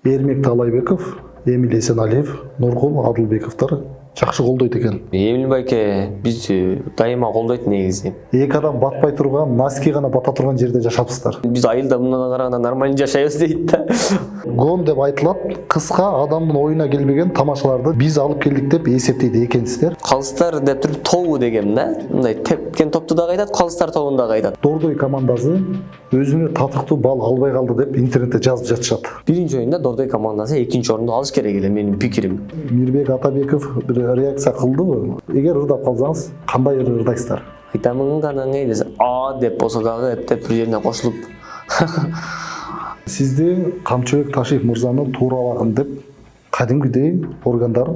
Эрмек Талайбеков, Эмиль Эсеналиев, Нургул Адылбековдор жакшы колдойт экен. Эмиль байке биз дайыма колдойт негизи. Эки адам батпай турган, носки гана бата турган жерде жашапсыздар. Биз айылда мындан караганда нормально жашайбыз дейт да. Гон деп айтылат, кыска адамдын оюна келбеген тамашаларды биз алып келдик деп эсептейт экенсиздер. Калыстар деп туруп тобу дегем да. Мындай тепкен топту да айтат, калыстар тобун да айтат. Дордой командасы өзүнө татыктуу бал албай калды деп интернетте жазып жатышат. Биринчи оюнда Дордой командасы экинчи орунду алыш керек эле, менин пикирим. Мирбек Атабеков бир реакция кылдыбы? Эгер ырдап калсаңыз, кандай ырдайсыздар? Айтамын канаңы десе, деп болсо дагы эптеп бир жерине кошулуп. Сизди Камчыбек Ташиев мырзаны тууралагын деп кадимкидей органдар,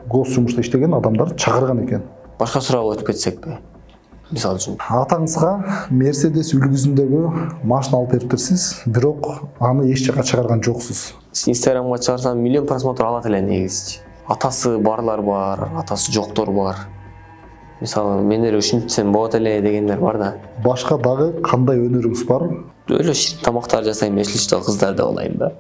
гос жумушта иштеген адамдар чакырган экен. Башка суроого өтүп кетсекпи? Мисалы үчүн. Атаңызга Мерседес үлгүсүндөгү машина алып бериптирсиз, бирок аны эч жака чыгарган жоксуз. Инстаграмга чыгарсам миллион просмотр алат эле негизичи. Атасы барлар бар, атасы жоктор бар. Мисалы, мендер ушинтсем болот эле дегендер бар да. Башка дагы кандай өнөрүңүз бар? Өлө ширк тамактар жасайм, эсличтө кыздар деп алайм да.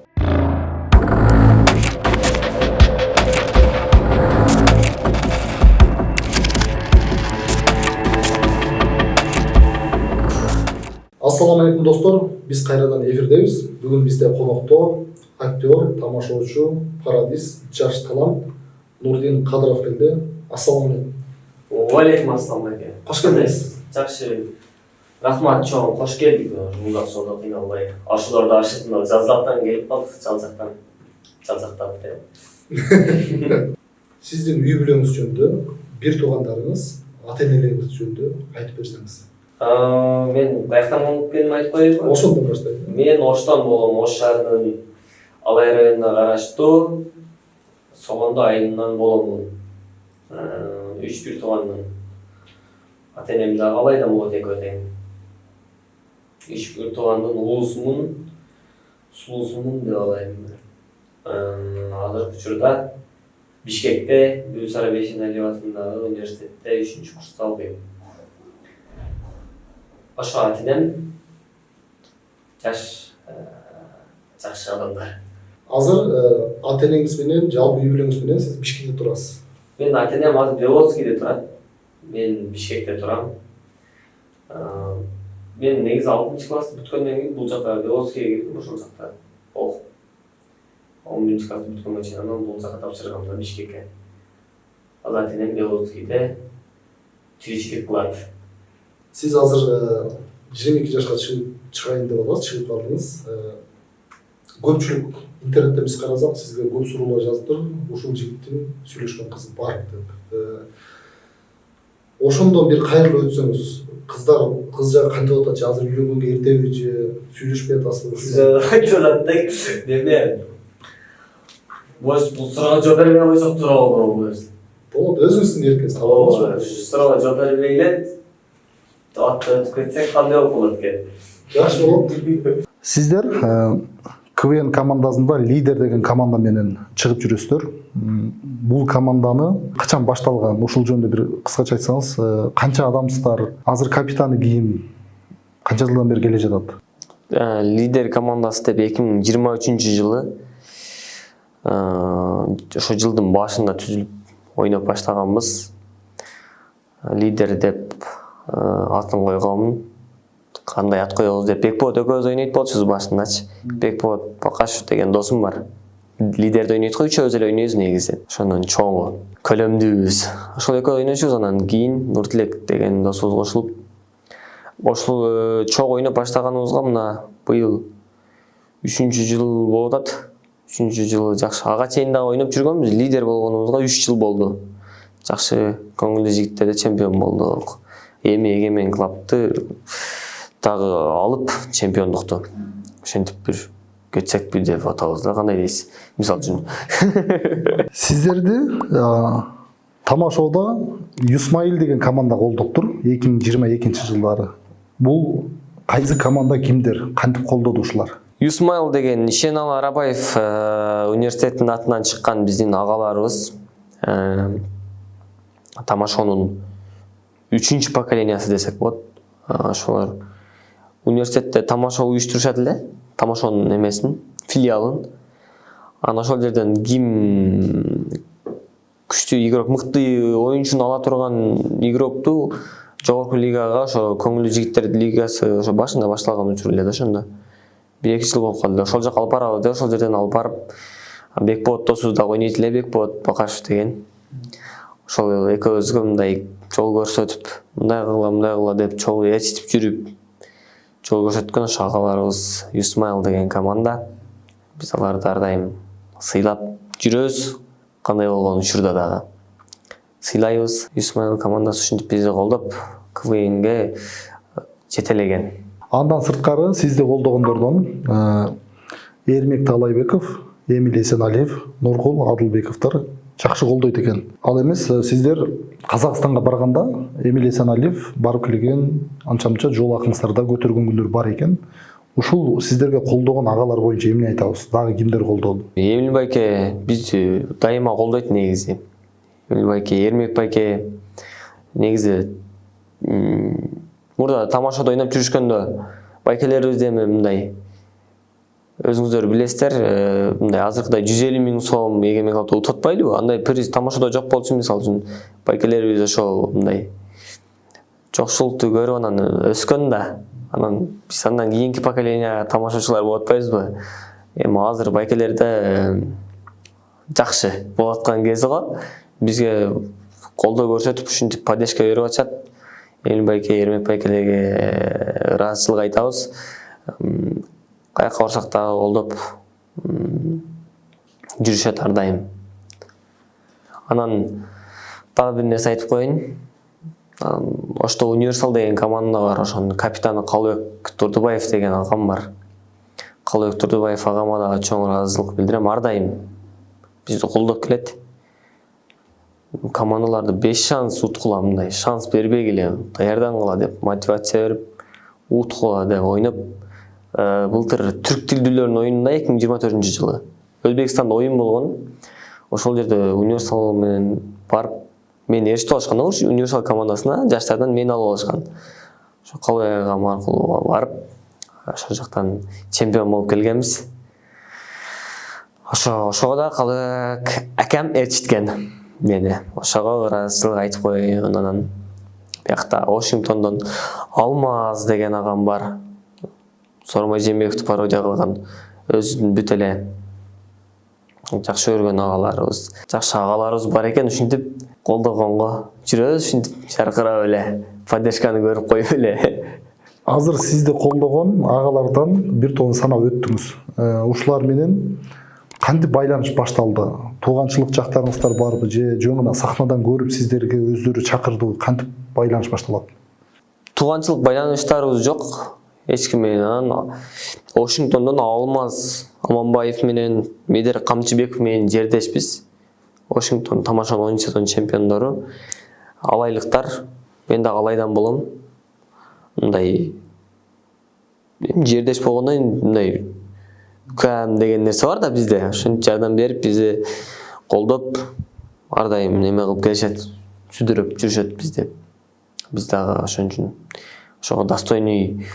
Ассаламу алейкум достор, биз кайрадан эфирдебиз. Бүгүн бизде конокто актер, тамашоочу, пародист, жаш талант Нурдин Кадыров келди. Ассаламу алейкум. Алейкум ассалам байке. Кош келдиңиз. Жакшы. Рахмат чоң, кош келдик. Мындай сонда кыйналбай. Ашууларда ашытында жаздактан келип калдык, жалжактап деп. Сиздин үй бүлөңүз жөнүндө, бир туугандарыңыз, ата-энелериңиз жөнүндө айтып берсеңиз. Мен каяктан болуп келдим айтып коеюнбу? Ошондон баштайм. Мен Оштон болом, Ош шаарынын Алай районуна караштуу Согондо айылынан боломун. 3-1 тууганмын. Ата-энем дагы Алайдан болот экөө тең. 3-1 туугандын уулусумун, сулуусумун деп алайм. Азыркы учурда Бишкекте Гүлсара Бейшеналиев атындагы университетте 3-курста окуйм. Ошо ата-энем жакшы адамдар. Азыр ата-энеңиз менен, жалпы үй бүлөңүз менен сиз Бишкекте турасыз. Мен ата-энем азыр Беловодскийде турат. Мен Бишкекте турам. Мен негизи 6 классты бүткөндөн кийин бул жака Беловодскийге келдим, ошол жакта окуп. 11 классты бүткөнгө чейин анан бул жака тапшыргам да Бишкекке. Азыр ата-энем Беловодскийде тиричилик кылат. Сиз азыр 22 жашка чыгайын деп аласыз, чыгып калдыңыз. Көпчүлүк интернетте биз карасак, сизге көп суроолор жазыптыр. Ушул жигиттин сүйлөшкөн кызы бар деп. Ошондон бир кайрылып өтсөңүз, кыз жагы кантип атат? Азыр үйлөнгөнгө эртеби же сүйлөшпөй атасызбы? Айтып атат деме. Бул суроого жооп бербей койсок туура болот. Болот, өзүңүздүн эркиңиз. Суроого жооп бербей эле атты өтүп кетсек кандай болот экен? Жакшы болот. Сиздер КВН командасында лидер деген команда менен чыгып жүрөсүздөр. Бул команданы качан башталган? Ушул жөнүндө бир кыскача айтсаңыз, канча адамсыздар? Азыр капитаны ким? Канча жылдан бери келе жатат? Лидер командасы деп 2023-жылы ошо жылдын башында түзүлүп ойноп баштаганбыз. Лидер деп атын койгонмун. Кандай ат коебуз деп Бекболот экөөбүз ойнойт болчубуз башындачы. Бекболот Бакашев деген досум бар. Лидерди ойнойт го, үчөөбүз эле ойнойбуз негизи. Ошондон чоңу, көлөмдүүбүз. Ошол экөө ойношубуз, анан кийин Нуртилек деген досубуз кошулуп чоң ойноп баштаганыбызга мына быйыл 3-жыл болуп атат. 3-жылы жакшы. Ага чейин дагы ойноп жүргөнбүз. Лидер болгонубузга 3 жыл болду. Жакшы көңүлдүү жигиттерде чемпион болдук. Эми Эгемен клубду дагы алып чемпиондукту ошентип бир кетсекпи деп атабыз да, кандай дейсиз? Мисалы үчүн. Сиздерди Тамашоодо Юсмаил деген команда колдоптур 2022-жылдары. Бул кайсы команда, кимдер, кантип колдоду ушулар? Юсмаил деген Ишеналы Арабаев университеттин атынан чыккан биздин агаларыбыз. Тамашонун 3-чү поколениясы десек болот. Ошолор университетте тамаша уюштурушат эле, тамашонун эмесин, филиалын. Анан ошол жерден ким күчтүү игрок, мыкты оюнчуну ала турган игрокту жогорку лигага, ошо көңүлдүү жигиттер лигасы ошо башында башталган учур эле да, ошондо 1-2 жыл болуп калды. Ошол жака алып барабыз деп, ошол жерден алып барып, Бекболот досубуз дагы ойнойт эле, Бекболот Бакашев деген. Ошол экөөбүзгө мындай жол көрсөтүп, мындай кыла деп чогуу ээрчитип жүрүп, жол көрсөткөн ошо агаларыбыз Юсмайл деген команда. Биз аларды ар дайым сыйлап жүрөбүз, кандай болгон учурда дагы сыйлайбыз. Юсмайл командасы ушинтип бизди колдоп КВНге жетелеген. Андан сырткары сизди колдогондордон Эрмек Талайбеков, Эмиль Эсеналиев, Нургул Адылбековдор жакшы колдойт экен. Ал эмес, сиздер Казакстанга барганда Эмиль Эсеналиев барып келген, анча-мынча жол акыңыздарда көтөргөн күндөр бар экен. Ушул сиздерге колдогон агалар боюнча эмне айтабыз? Дагы кимдер колдоду? Эмиль байке бизди дайыма колдойт негизи. Эмиль байке, Эрмек байке негизи мурда тамашада ойноп жүрүшкөндө байкелерибиз эми мындай өзүңүздөр билесиздер, мындай азыркыдай 150 000 сом эгемен калып утатпайлыбы? Андай приз тамашада жок болчу, мисалы үчүн байкелерибиз ошол мындай жокчулукту көрүп анан өскөн да. Анан биз андан кийинки поколение тамашачылар болуп атпайбызбы? Эми азыр байкелерде жакшы болуп аткан кези го. Бизге колдоо көрсөтүп, ушинтип поддержка берип атышат. Эмиль байке, Эрмек байкелерге ыраазычылык айтабыз. Каяка барсак дагы колдоп жүрүшөт ар дайым. Анан дагы бир нерсе айтып коеюн. Ошто Универсал деген команда бар, ошонун капитаны Калыбек Турдубаев деген агам бар. Калыбек Турдубаев агама дагы чоң ыраазычылык билдирем. Ар дайым бизди колдоп келет. Командаларды 5 шанс уткула, мындай шанс бербегиле, даярдангыла деп мотивация берип, уткула деп ойноп, былтыр түрк тилдүүлөрдүн оюнунда 2024-жылы Өзбекстанда оюн болгон. Ошол жерде Универсал менен барып, мени ээрчитип алышкан, Универсал командасына жаштардан мени алып алышкан. Ошо Калыбек агам аркылуу барып, ошол жактан чемпион болуп келгенбиз. Ошого да Калыбек акам ээрчиткен мени. Ошого ыраазычылык айтып коеюн. Анан биякта Вашингтондон Алмаз деген агам бар. Сормой Жээнбековду пародия кылган, өзүнүн бүт эле жакшы көргөн агаларыбыз, жакшы агаларыбыз бар экен. Ушинтип колдогонго жүрөбүз, ушинтип шаркырап эле, поддержканы көрүп коюп эле. Азыр сизди колдогон агалардан бир тоон санап өттүңүз. Ушулар менен кантип байланыш башталды? Тууганчылык жактарыңыздар барбы же жөн гана сахнадан көрүп сиздерге өздөрү чакырдыбы? Кантип байланыш башталат? Тууганчылык байланыштарыбыз жок эч ким менен. Вашингтондон Алмаз Аманбаев менен Медер Камчыбеков менен жердешпиз. Вашингтон тамашаны оюнчусунун чемпиондору. Алайлыктар, мен дагы алайдан болом. Мындай жердеш болгондон мындай кам деген нерсе бар да бизде. Ошентип жардам берип, бизди колдоп, ар дайым неме кылып келишет, сүдүрүп жүрүшөт бизди. Биз дагы ошон үчүн ошого достойный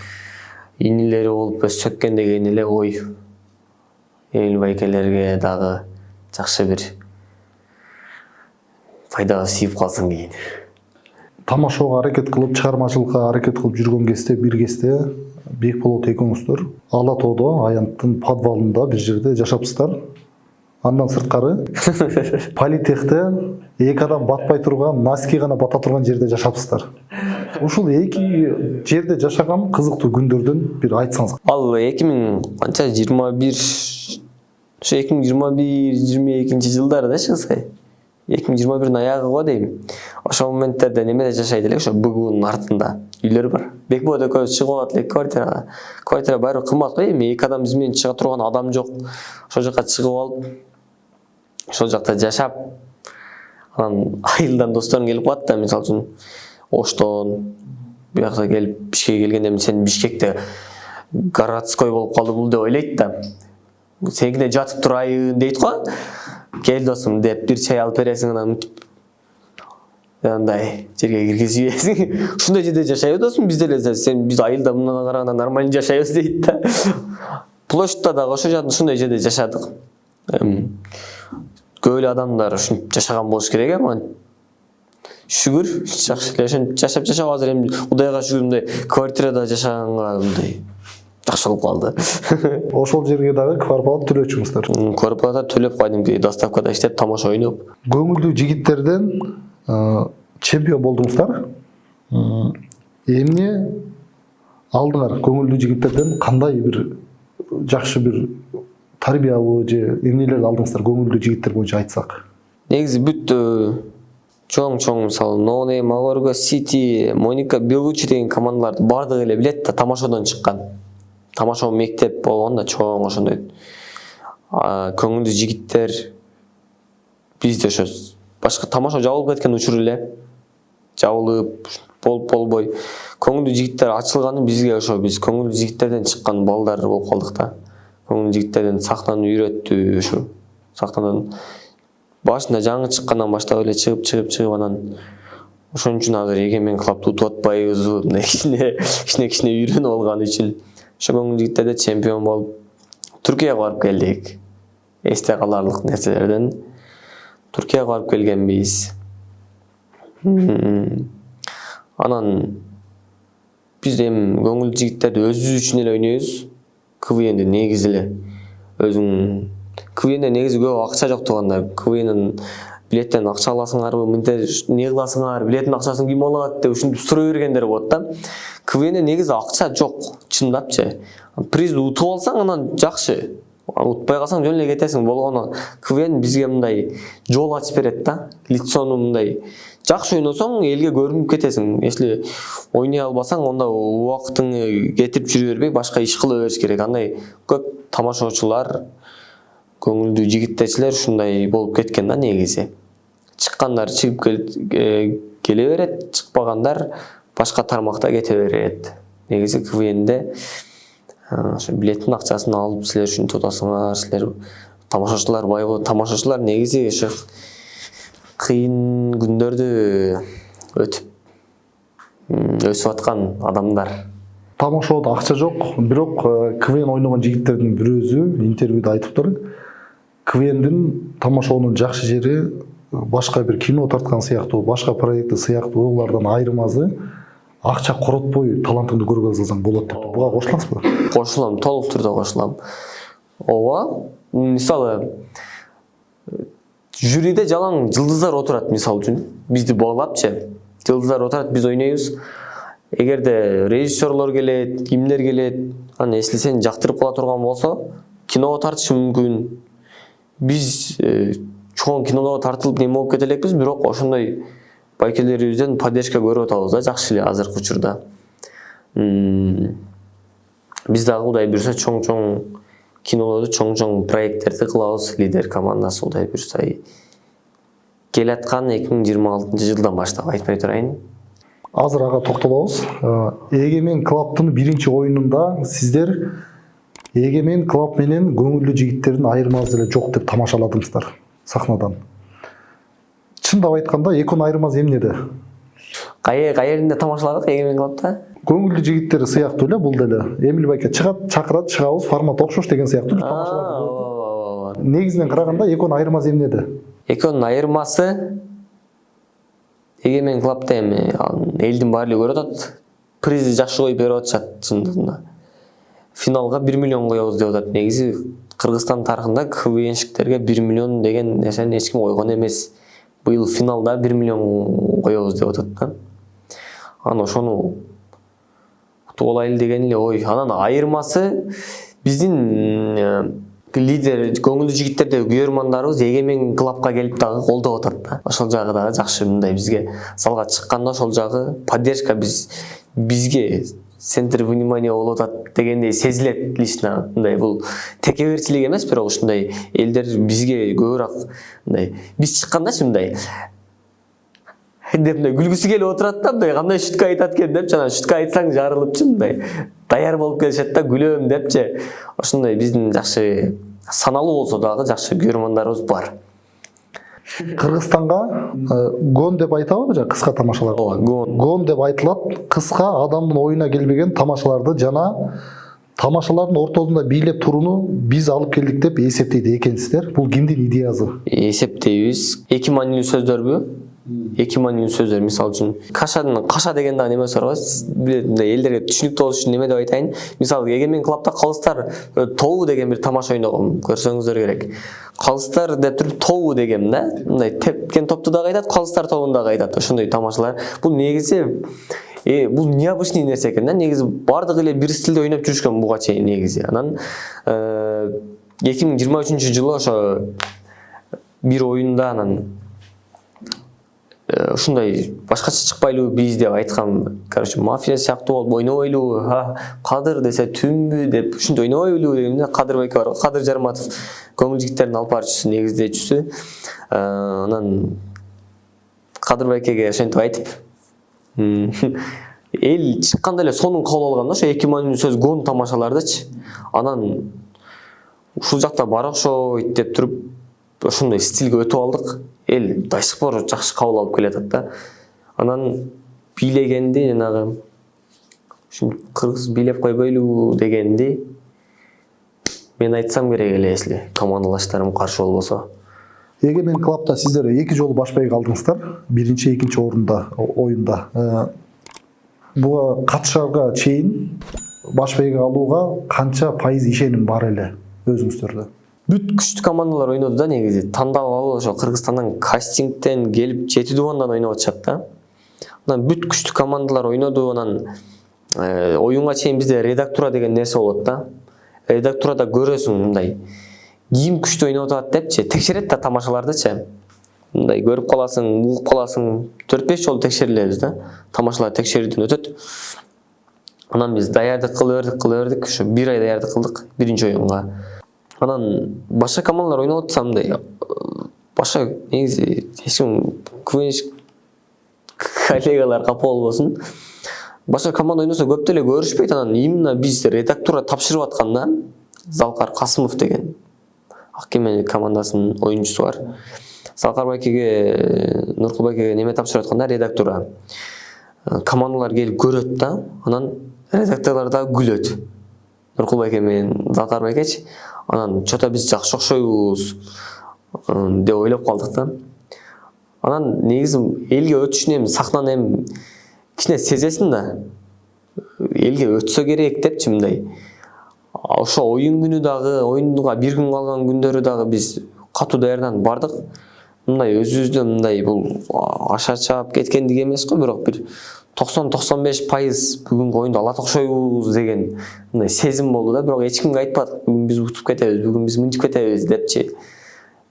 инилери болуп өссөккен деген эле ой. Эмиль байкелерге дагы жакшы бир пайдага тийип калсын кийин. Тамашага аракет кылып, чыгармачылыкка аракет кылып жүргөн кезде, бир кезде Бекболот экөөңүздөр Ала тоодо, аянттын подвалында бир жерде жашапсыздар. Андан сырткары политехте эки адам батпай турган, носки гана бата турган жерде жашапсыздар. Ушул эки жерде жашаган кызыктуу күндөрдөн бир айтсаңыз. Ал 2021 ошо 2021-22 жылдары да чыксай. 2021-дин аягы го дейм. Ошол моменттерде немеде жашайт элек, ошо БГУнун артында үйлөр бар. Бекболот экөөбүз чыгып алат элек квартирага. Квартира баары кымбат го, эми эки адам биз менен чыга турган адам жок. Ошол жака чыгып алып, ошол жакта жашап, анан айылдан досторум келип калат да, мисалы үчүн Оштон биякта келип Бишкекке келгенде сен Бишкекте городской болуп калды бул деп ойлойт да. Сеникине жатып турайын дейт го. Кел досум деп бир чай алып бересиң, анан андай жерге киргизип ийесиң. Ушундай жерде жашайбы досум, биз деле сен биз айылда мындан караганда нормально жашайбыз дейт да. Площадьта дагы ошол ушундай жерде жашадык. Көп эле адамдар ушинтип жашаган болуш керек эми. Шүгүр, жакшы эле ошентип жашап азыр эми Кудайга шүгүр мындай квартирада жашаганга мындай жакшы болуп калды. Ошол жерге дагы квартплата төлөчүңүздөр. Квартплата төлөп кадимки доставкада иштеп, тамаша ойноп. Көңүлдүү жигиттерден чемпион болдуңуздар. Эмне алдыңар? Көңүлдүү жигиттерден кандай бир жакшы бир тарбиябы же эмнелерди алдыңыздар көңүлдүү жигиттер боюнча айтсак? Негизи бүт чоң мисалы Ноне, Магорго, Сити, Моника, Белучи деген командаларды бардыгы эле билет да, тамашадан чыккан. Тамаша мектеп болгондо чоң ошондой көңүлдүү жигиттер бизде ошо башка тамаша жабылып кеткен учур эле жабылып болбой көңүлдүү жигиттер ачылганы бизге ошо биз көңүлдүү жигиттерден чыккан балдар болуп калдык да. Көңүлдүү жигиттерден сахнаны үйрөттү ошо. Сахнадан башында жаңы чыккандан баштап эле чыгып анан ошон үчүн азыр Егемен клубду утуп атпайбыз, мындай кичине үйрөнүп алган үчүн ошо көңүлдүү жигиттерде чемпион болуп Түркияга барып келдик. Эсте каларлык нерселерден Түркияга барып келгенбиз. Анан биз эми көңүлдүү жигиттерди өзүбүз үчүн эле ойнойбуз. КВН'де негизи эле КВН'де негизи көп акча жок турганда, КВН'ден билеттен акча аласыңарбы, эмне кыласыңар, билеттин акчасын ким алат деп ушинтип сурай бергендер болот да. КВН'де негизи акча жок, чындапчы. Призди утуп алсаң анан жакшы. Утпай калсаң жөн эле кетесиң. Болгону КВН бизге мындай жол ачып берет да. Лицону мындай жакшы ойносоң элге көрүнүп кетесиң. Если ойной албасаң, онда убактыңды кетирип жүрө бербей башка иш кыла бериш керек. Андай көп тамашачылар, көңүлдүү жигиттерчилер ушундай болуп кеткен да негизи. Чыккандар чыгып келе берет, чыкпагандар башка тармакта кете берет. Негизи КВН'де ошо билеттин акчасын алып силер үчүн тотасыңар, силер тамашачылар бай болот. Тамашачылар негизи ошо кыйын күндөрдү өсүп аткан адамдар. Тамашада акча жок, бирок КВН ойногон жигиттердин бирөөсү интервьюда айтыптыр. КВНдин тамашаонун жакшы жери башка бир кино тарткан сыяктуу, башка проекти сыяктуу улардан айырмасы акча коротпой талантыңды көргө салсаң болот деп. Буга кошуласызбы? Кошулам, толук түрдө кошулам. Ооба, мисалы жюриде жалаң жылдыздар отурат, мисалы үчүн бизди баалапчы. Жылдыздар отурат, биз ойнойбуз. Эгерде режиссерлор келет, кимдер келет, анан если сени жактырып кала турган болсо, киного тартышы мүмкүн. Биз чоң кинолорго тартылып неме болуп кете элекпиз, бирок ошондой байкелерибизден поддержка көрүп атабыз да, жакшы эле азыркы учурда. Биз дагы Кудай буйрса чоң кинолорду, чоң проекттерди кылабыз. Лидер командасы Кудай буйрса келаткан 2026-жылдан баштап айтпай турайын. Азыр ага токтолобуз. Егемен клубдун биринчи оюнунда сиздер Егемен клуб менен көңүлдүү жигиттердин айырмасы деле жок деп тамашаладыңыздар сахнадан. Чындап айтканда экөөнүн айырмасы эмнеде? Каеринде тамашаладык Егемен клубда? Көңүлдүү жигиттер сыяктуу эле бул деле. Эмил байке чыгат, чакырат, чыгабыз, формат окшош деген сыяктуу тамашалар. Негизинен караганда экөөнүн айырмасы эмнеде? Экөөнүн айырмасы Егемен клубда эми элдин баары эле көрүп атат. Призди жакшы коюп берип атышат чындыгында. Финалга 1 миллион коебуз деп атат. Негизи Кыргызстан тарыхында КВНщиктерге 1 миллион деген нерсени эч ким койгон эмес. Быйыл финалда 1 миллион коебуз деп атат да. Анан ошону утуп алайлы деген эле ой. Анан айырмасы биздин лидер көңүлдүү жигиттерде күйөрмандарыбыз Егемен клубка келип дагы колдоп атат да. Ошол жагы дагы жакшы, мындай бизге залга чыкканда ошол жагы поддержка бизге центр внимания болуп атат дегендей сезилет лично. Мындай бул текеберчилик эмес, бирок ушундай элдер бизге көбүрөөк мындай биз чыккандачы мындай деп мындай күлгүсү келип отурат да, мындай кандай шутка айтат экен депчи, анан шутка айтсаң жарылыпчы мындай даяр болуп келишет да, күлөм депчи. Ошондой биздин жакшы саналуу болсо дагы жакшы күйөрмандарыбыз бар. Кыргызстанга гон деп айтабы же кыска тамашалар? Ооба, гон деп айтылат. Кыска адамдын оюна келбеген тамашаларды жана Тамашалардын ортосунда бийлеп турууну биз алып келдик деп эсептейт экенсиздер. Бул кимдин идеясы? Эсептейбиз. Эки маанилүү сөздөрбү? Эки маанилүү сөздөр. Мисалы үчүн каша деген дагы немеси бар го. Элдерге түшүнүктүү болуш үчүн неме деп айтайын? Мисалы Эгемен клубда Калыстар тобу деген бир тамаша ойногом. Көрсөңүздөр керек. Калыстар деп туруп тобу дегем да. Мындай тепкен топту дагы айтат, Калыстар тобун дагы айтат. Ошондой тамашалар. Бул негизи бул необычный нерсе экен да. Негизи бардыгы эле бир стилде ойноп жүрүшкөн буга чейин негизи. Анан 2023-жылы ошо бир оюнда анан ушундай башкача чыкпайлыбы биз деп айткам. Короче, мафия сыяктуу болуп ойнобойлубу? Кадыр десе түнбү деп ушундай ойнобойлубу дегенде Кадыр байке бар. Кадыр Жарматов көңүл жигиттердин алып баруучусу, негиздечүсү. Анан Кадыр байкеге ошентип айтып, эл чыкканда эле сонун кабыл алган да, ошо эки маанилүү сөз гон тамашалардычы. Анан ушул жакта бар окшойт деп туруп ошондой стилге өтүп алдык. Эл до сих пор жакшы кабыл алып келатат да. Анан бийлегенди жанагы кыргыз бийлеп койбойлубу дегенди мен айтсам керек эле, если командалаштарым каршы болбосо. Эгемен клубда сиздер 2 жолу баш бәйге алдыңыздар. Биринчи, экинчи орунда оюнда. Буга катышарга чейин баш бәйге алууга канча пайыз ишеним бар эле өзүңүздөрдө? Бүт күчтүү командалар ойноду да негизи. Тандап алып ошо Кыргызстандан кастингден келип 7 дубандан ойноп атышат да. Анан бүт күчтүү командалар ойноду. Анан оюнга чейин бизде редактура деген нерсе болот да. Редактурада көрөсүң мындай ким күчтүү ойноп атат депчи текшерет да тамашалардычы. Мындай көрүп каласың, угуп каласың. 4-5 жолу текшерилебиз да. Тамашалар текшерүүдөн өтөт. Анан биз даярдык кыла бердик. Ошо 1 ай даярдык кылдык биринчи оюнга. Анан башка командалар ойноп атса мындай башка негизи эч ким квенчик коллегалар капа болбосун. Башка команда ойносо көп деле көрүшпөйт. Анан именно биз редактура тапшырып атканда Залкар Касымов деген Аккемен командасынын оюнчусу бар. Залкар байкеге, Нуркул байкеге неме тапшырып атканда редактура. Командалар келип көрөт да, анан редакторлор да күлөт. Нуркул байке менен Залкар байкечи. Анан чото биз жакшы окшойбуз деп ойлоп калдык да. Анан негизи элге өтүшүн эми сахнаны эми кичине сезесиң да. Элге өтсө керек депчи мындай. Ошо оюн күнү дагы, оюнга бир күн калган күндөрү дагы биз катуу даярданып бардык. Мындай өзүбүздөн мындай бул аша чаап кеткендик эмес го, бирок бир 90-95% бүгүнкү оюнду алат окшойбуз деген мындай сезим болду да. Бирок эч кимге айтпадык. Бүгүн биз утуп кетебиз, бүгүн биз мынтип кетебиз депчи.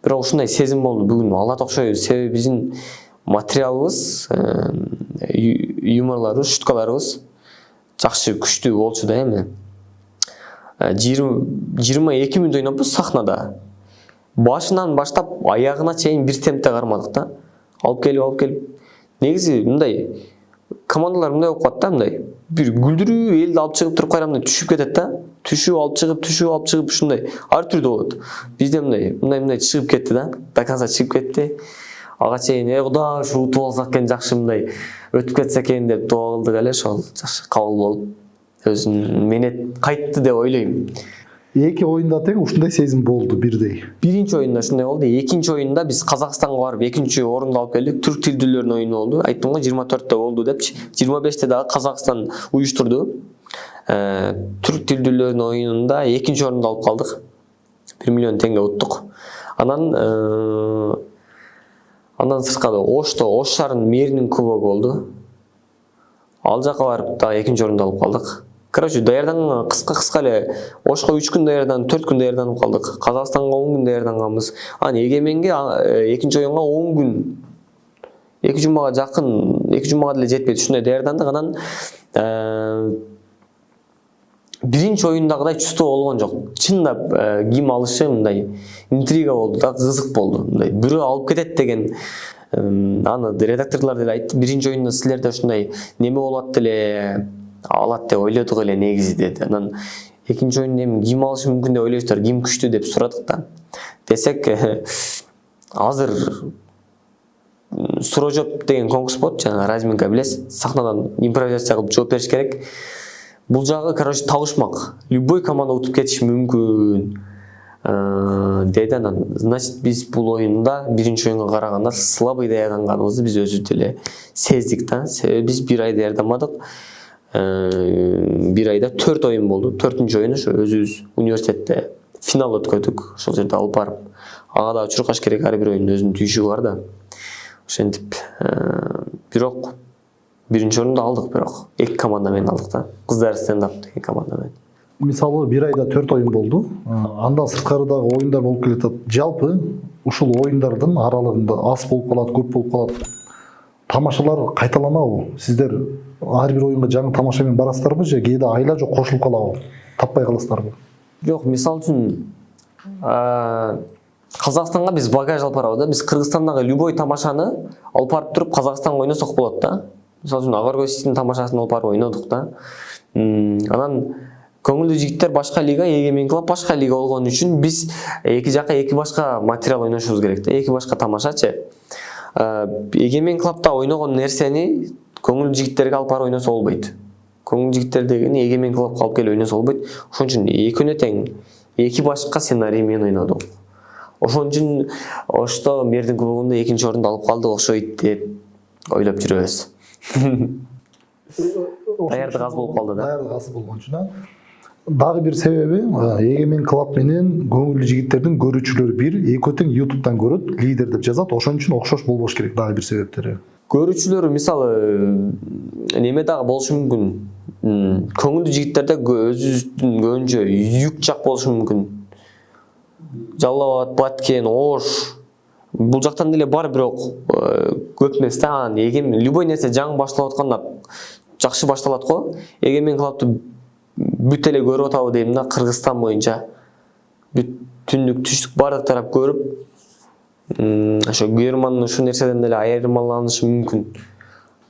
Бирок ушундай сезим болду. Бүгүн алат окшойбуз. Себеби биздин материалыбыз, юморларыбыз, шуткаларыбыз жакшы күчтүү болчу да эми. 22 мүнөт ойнопбуз сахнада. Башынан баштап аягына чейин бир темпте кармадык да. Алып келип. Негизи мындай командалар мындай болуп калат да, мындай бир гүлдүрүү элди алып чыгып туруп кайра мындай түшүп кетет да. Түшүп алып чыгып ушундай ар түрдүү болот. Бизде мындай чыгып кетти да. До конца чыгып кетти. Ага чейин Кудай ушу утуп алсак экен, жакшы мындай өтүп кетсе экен деп дуа кылдык эле. Ошол жакшы кабыл болуп өзүн менет кайтты деп ойлойм. Эки оюнда тең ушундай сезим болду бирдей. Биринчи оюнда ушундай болду. Экинчи оюнда биз Казакстанга барып экинчи орунду алып келдик. Түрк тилдүүлөрдүн оюну болду. Айттым го 24-тө болду депчи. 25-те дагы Казакстан уюштурду. Түрк тилдүүлөрдүн оюнунда экинчи орунду алып калдык. 1 миллион теңге уттук. Андан сырткары Ош шаарынын мэринин кубогу болду. Ал жака барып дагы экинчи орунду алып калдык. Короче, даярданган кыска эле Ошко 3 күн даярданып, 4 күн даярданып калдык. Казакстанга 10 күн даярданганбыз. Анан Эгеменге экинчи оюнга 10 күн. 2 жумага жакын, 2 жумага деле жетпейт. Ушундай даярдандык. Анан биринчи оюндагыдай чувство болгон жок. Чындап ким алышы мындай интрига болду да, кызык болду. Мындай бирөө алып кетет деген аны редакторлор деле айтты. Биринчи оюнда силерде ушундай неме болот деле, алат деп ойлодук эле негизи деди. Анан экинчи оюнда эми ким алышы мүмкүн деп ойлойсуздар, ким күчтүү деп сурадык да. Десек азыр суроо жооп деген конкурс болот, жана разминка билесиз, сахнадан импровизация кылып жооп бериш керек. бул жагы, короче, табышмак. Любой команда утуп кетиши мүмкүн. Деди анан, значит, биз бул оюнда биринчи оюнга караганда слабый даярданганыбызды биз өзүбүз деле сездик да. Себеби биз бир ай даярданбадык. Бир айда 4 оюн болду. 4-үчү оюн ошо өзүбүз университетте финал өткөдүк. Ошол жерде алып барып, ага да чуркаш керек, ар бир оюндун өзүнүн түйшүгү бар да. Ошентип, бирок биринчи орунду алдык, бирок эки команда менен алдык да. Кыздар стендап деген команда менен. Мисалы бир айда 4 оюн болду. Андан сырткарыдагы оюндар болуп келатат. Жалпы ушул оюндардын аралыгында аз болуп калат, көп болуп калат. Тамашалар кайталанабы? Сиздер ар бир оюнга жаңы тамаша менен барасыздарбы же кээде айла жок кошулуп калабы? Таппай каласыздарбы? Жок, мисалы үчүн Казакстанга биз багаж алып барабыз да. Биз Кыргызстандагы любой тамашаны алып барып туруп Казакстанга ойносок болот да. Мисалы үчүн Агоргостиктин тамашасын алып барып ойнодук да. Анан көңүлдүү жигиттер башка лига, Егемен клуб башка лига болгон үчүн биз эки жака эки башка материал ойношубуз керек да. Эки башка тамашачы. Егемен клубда ойногон нерсени көңүлдүү жигиттерге алып барып ойносо болбойт. Көңүлдүү жигиттер дегени Егемен клубга алып келип ойносо болбойт. Ошон үчүн экөөнө тең эки башка сценарий менен ойнодук. Ошон үчүн ошто Мердин кубогунда экинчи орунду алып калдык окшойт деп ойлоп жүрөбүз. Даярдык аз болуп калды да. Даярдык аз болгон үчүн. Дагы бир себеби Егемен клуб менен көңүлдүү жигиттердин көрүүчүлөрү бир, экөө тең YouTube'дан көрөт, лидер деп жазат. Ошон үчүн окшош болбош керек, дагы бир себептери. Көрүүчүлөрү мисалы неме дагы болушу мүмкүн. Көңүлдүү жигиттерде өзүбүздүн көбүнчө юк жак болушу мүмкүн. Жалал Абад, Баткен, Ош. Бул жактан деле бар, бирок көп эмес да. Любой нерсе жаңы башталып атканда жакшы башталат го. Егемен клубду бүт эле көрүп атабы дейм да, Кыргызстан боюнча. Бүт түндүк, түштүк бардык тарап көрүп, ошо Германдын ушул нерседен деле айырмаланышы мүмкүн.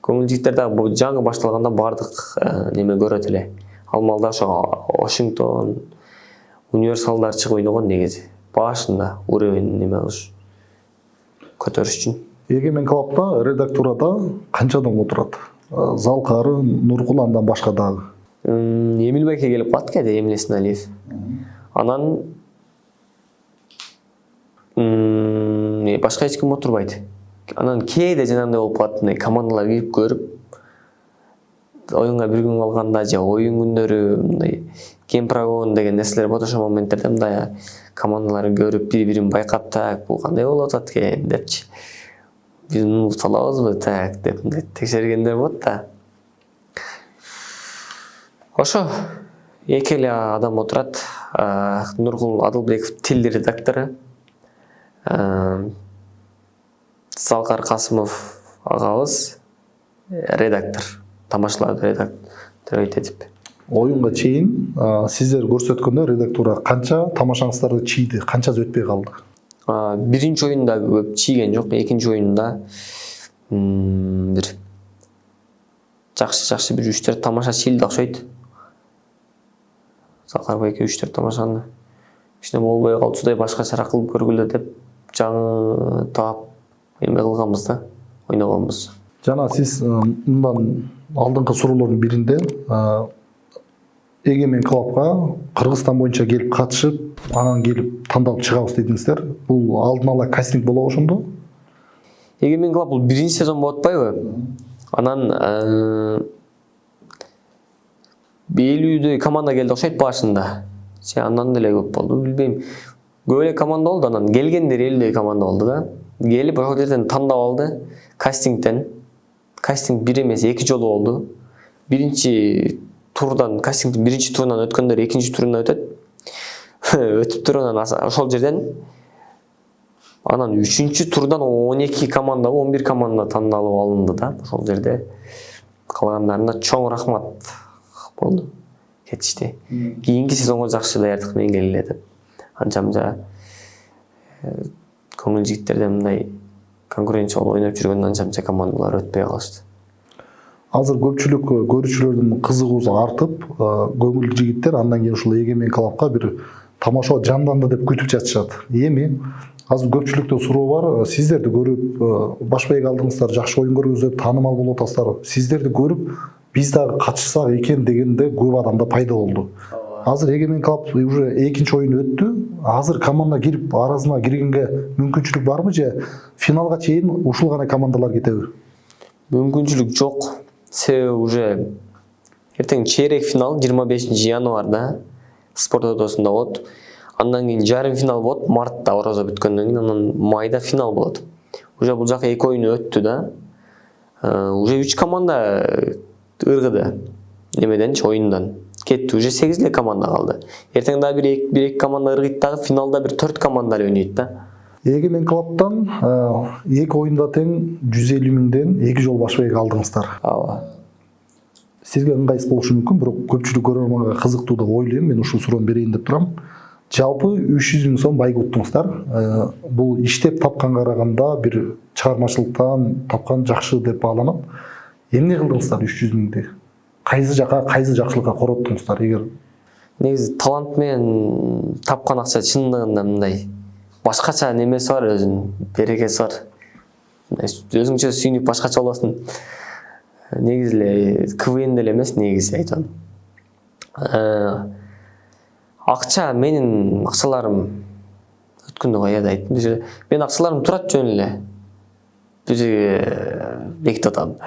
Көңүл жигиттер да жаңы башталганда бардык неме көрөт эле. Ал малда ошо Вашингтон, универсалдар чыгып ойногон негизи. Башында уровень неме кылыш көтөрүш үчүн. Егемен клубда редактурада канча адам отурат? Залкары, Нуркул, андан башка дагы. Эмил байке келип калат кээде, Эмил Эсеналиев. Анан башка эч ким отурбайт. Анан кээде жанагындай болуп калат, командалар кирип көрүп, оюнга бир күн калганда же оюн күндөрү мындай кемпрагон деген нерселер болот. Ошол моменттерде мындай командалар көрүп, бири-бирин байкап, так, бул кандай болуп атат экен депчи. Биз муну салабызбы, так деп текшергендер болот да. Ошо эки эле адам отурат. Нуркул Адылбеков тил редактору, Залкар Касымов агабыз редактор, тамашаларды редактор этип. Оюнга чейин сиздер көрсөткөндө редактура канча тамашаңыздарды чийди, канчасы өтпөй калды? Биринчи оюнда көп чийген жок, экинчи оюнда бир жакшы бир 3-4 тамаша чийилди окшойт. Залкар байке 3-4 тамашаны кичине болбой калды, судай башкача кылып көргүлө деп жаңы таап эме кылганбыз да, ойногонбуз. Жана сиз мындан алдыңкы суроолордун биринде Егемен клубга Кыргызстан боюнча келип катышып, анан келип тандалып чыгабыз дедиңиздер. Бул алдын ала кастинг болобу ошондо? Егемен клуб бул биринчи сезон болуп атпайбы? Анан 50-дөй команда келди окшойт башында. Же андан деле көп болду, билбейм. Көп эле команда болду, анан келгендер 50-дөй команда болду да. Келип ошол жерден тандап алды кастингден. Кастинг бир эмес, эки жолу болду. Биринчи турдан, кастингдин биринчи турунан өткөндөр экинчи турунан өтөт. Өтүп туруп анан ошол жерден анан 3-чү турдан 12 команда, 11 команда тандалып алынды да. Ошол жерде калгандарына чоң рахмат болду. Кетишти. Кийинки сезонго жакшы даярдык менен келгиле деп. Анча-мынча көңүл жигиттерде мындай конкуренция болуп ойноп жүргөн анча-мынча командалар өтпөй калышты. Азыр көпчүлүк көрүүчүлөрдүн кызыгуусу артып, көңүл жигиттер андан кийин ушул Егемен клубга бир тамаша жанданды деп күтүп жатышат. Эми азыр көпчүлүктө суроо бар, сиздерди көрүп баш байга алдыңыздар, жакшы оюн көргөзүп, таанымал болуп атасыздар. Сиздерди көрүп биз дагы катышсак экен дегенде көп адамда пайда болду. Азыр Егемен клуб уже экинчи oyun өттү. Азыр команда кирип арасына киргенге мүмкүнчүлүк барбы же финалга чейин ушул гана командалар кетеби? Мүмкүнчүлүк жок. Себеби уже эртең чейрек финал 25 январда спорт одосунда болот. Андан кийин жарым финал болот мартта орозо бүткөндөн кийин, анан майда финал болот. Уже бул жака 2 oyun өттү да. Уже 3 команда ыргыды. Немеденчи oyunдан. Кетти, уже 8 эле команда калды. Эртең дагы бир эки команда ыргыйт дагы, финалда бир 4 команда эле ойнойт да. Егемен клубтан 2 oyunda тең 150 миңден 2 жол баш бәйге алдыңыздар. Ооба. Сизге ыңгайсыз болушу мүмкүн, бирок көпчүлүк көрөрманга кызыктуу деп ойлойм. Мен ушул суроону берейин деп турам. Жалпы 300 миң сом байга уттуңуздар. Бул иштеп тапканга караганда бир чыгармачылыктан тапкан жакшы деп бааланат. Эмне кылдыңыздар 300 миңди? Кайсы жака, кайсы жакшылыкка короттуңуздар? Эгер Негизи талант менен тапкан акча чындыгында мындай башкача немеси бар, өзүнүн берекеси бар. Өзүңчө сүйүнүп башкача болосуң. Негизи эле КВН эле эмес, негизи айтам. Акча менин акчаларым өткөндө каяда айттым. Менин акчаларым турат жөн эле. Бир бекитип атам.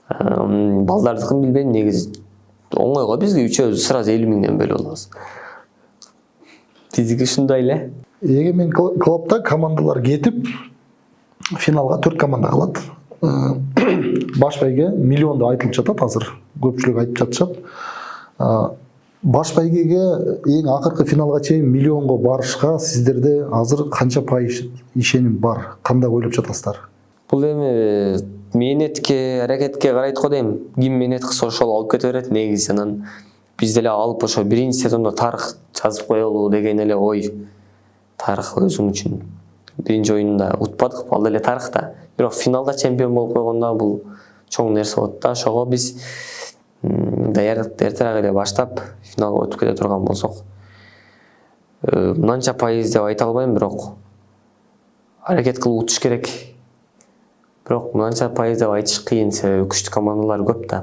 Балдардыкын билбейм, негизи оңой го, бизге үчөөбүз сразу 50 миңден бөлүп алабыз. Биздики ушундай эле. Егемен клубта командалар кетип, финалга 4 команда калат. Баш байге миллион деп айтылып жатат азыр. Көпчүлүк айтып жатышат. Баш байгеге эң акыркы финалга чейин миллионго барышка сиздерде азыр канча пайыз ишеним бар? Кандай ойлоп жатасыздар? Бул эми мээнетке, аракетке карайт го дейм. Ким мээнет кылса ошол алып кете берет негизи. Анан биз деле алып ошо биринчи сезондо тарых жазып коелу деген эле ой. Тарых өзүң үчүн. Биринчи oyunda утпадык, ал деле тарыхта. Бирок финалда чемпион болуп койгондо бул чоң нерсе болот да. Ошого биз даярдыкты эртерээк эле баштап финалга өтүп кете турган болсок, мынанча пайыз деп айта албайм, бирок аракет кылып утуш керек. Бирок мынанча пайыз деп айтыш кыйын, себеби күчтүү командалар көп да.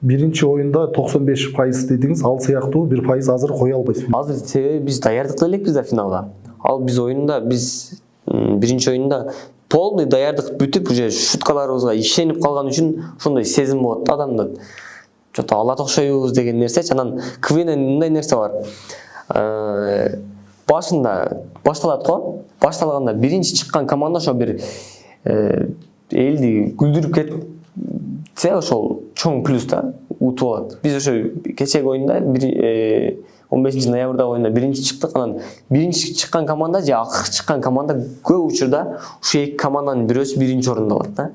Биринчи oyunda 95% дедиңиз, ал сыяктуу бир пайыз азыр кое албайсыз. Азыр себеби биз даярдык элекпиз да финалга. Ал биз oyunda, биз биринчи oyunda полный даярдык бүтүп, уже шуткаларыбызга ишенип калган үчүн ошондой сезим болот да адамда. Жото алат окшойбуз деген нерсечи. Анан КВНден мындай нерсе бар. Башында башталат го. Башталганда биринчи чыккан команда ошо бир элди күлдүрүп кетсе, ошол чоң плюс да, утуп алат. Биз ошо кечеги oyunda 15 ноябрдагы oyunda биринчи чыктык. Анан биринчи чыккан команда же акыркы чыккан команда көп учурда ушу эки команданын бирөөсү биринчи орунду алат да.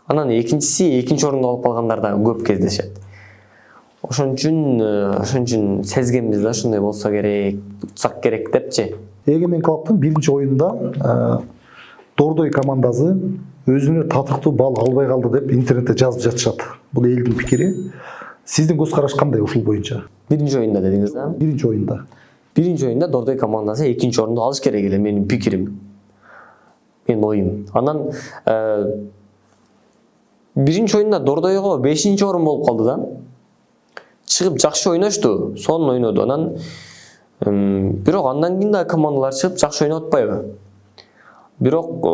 Анан экинчиси экинчи орунду алып калгандар да көп кездешет. Ошон үчүн сезгенбиз да, ушундай болсо керек, утсак керек депчи. Егемен клубтун биринчи oyunda Дордой командасы өзүнө татыктуу балл албай калды деп интернетте жазып жатышат. Бул элдин пикири. Сиздин көз караш кандай ушул боюнча? Биринчи oyunda дедиңиз да? Биринчи oyunda. Биринчи oyunda Дордой командасы экинчи орунду алыш керек эле, менин пикирим. Менин оюм. Анан биринчи oyunda Дордойго 5-чи орун болуп калды да. Чыгып жакшы ойношту, сонун ойноду. Анан бирок андан кийин да командалар чыгып жакшы ойноп атпайбы? Бирок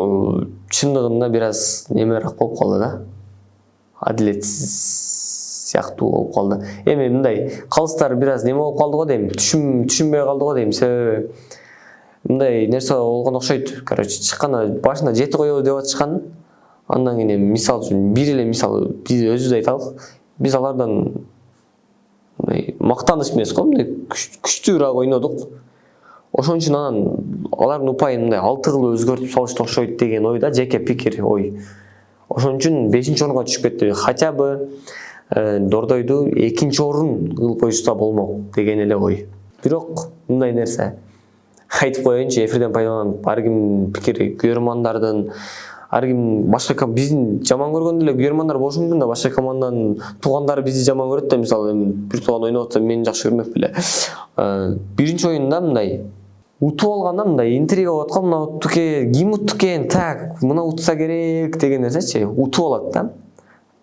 чындыгында бир аз немерак болуп калды да. Адилетсиз сыяктуу болуп калды. Эми мындай калыстар бир аз неме болуп калды го дейм, түшүнбөй калды го дейм. Себеби мындай нерсе болгон окшойт. Короче, чыкканда башында 7 коебуз деп атышкан. Андан кийин мисал үчүн бир эле мисал биз өзүбүз айталык. Биз алардан мактаныш эмес го, мындай күчтүүрөөк ойнодук. Ошон үчүн анан алардын упайын мындай 6 кылып өзгөртүп салышты окшойт деген ойда, жеке пикир, ой. Ошон үчүн 5-чи орунга түшүп кетти. Хотя бы Дордойду 2-чи орун кылып койсо болмок деген эле ой. Бирок мындай нерсе айтып коеюнчу, эфирден пайдаланып, ар ким пикири, көрөрмандардын, ар ким башка биздин жаман көргөн эле көрөрмандар болушу мүмкүн да, башка команданын туугандары бизди жаман көрөт да. Мисалы бир тууган ойноп атса мени жакшы көрмөк беле. Биринчи oyunda мындай утуп алганда мындай интрига болот го, мына уттуке, ким утту экен, так, мына утса керек деген нерсечи, утуп алат да.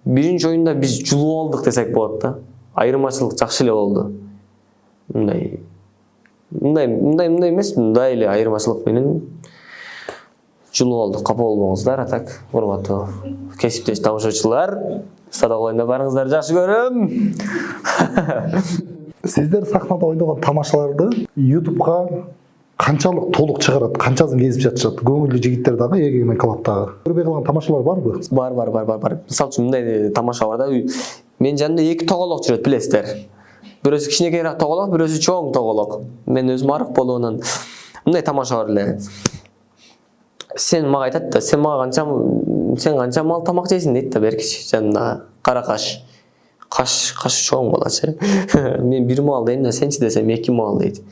биринчи оюнда биз жулуп алдык десек болот да. Айырмачылык жакшы эле болду. Мындай эмес, мындай эле айырмачылык менен жулуп алдык. Капа болбоңуздар, атак урматтуу кесиптеш тамашачылар. Стадион оюнуна барыңыздар, жакшы көрөм. Сиздер сахнада ойногон тамашаларды YouTube'га канчалык толук чыгарат, канчасын кезип жатышат? Көңүлдүү жигиттер дагы, Эгемен клуб дагы. Көрбөй калган тамашалар барбы? Бар. Мисалы үчүн мындай тамаша бар да. Мен жанымда эки тоголок жүрөт, билесиздер. Бирөөсү кичинекейраак тоголок, бирөөсү чоң тоголок. Мен өзүм арык болуунан мындай тамаша бар эле. Сен мага айтат да, сен канча мал тамак жейсиң дейт да, беркич жанында кара каш. Каш чоң болачы. Мен 1 мал дейм да, сенчи десем 2 мал дейт.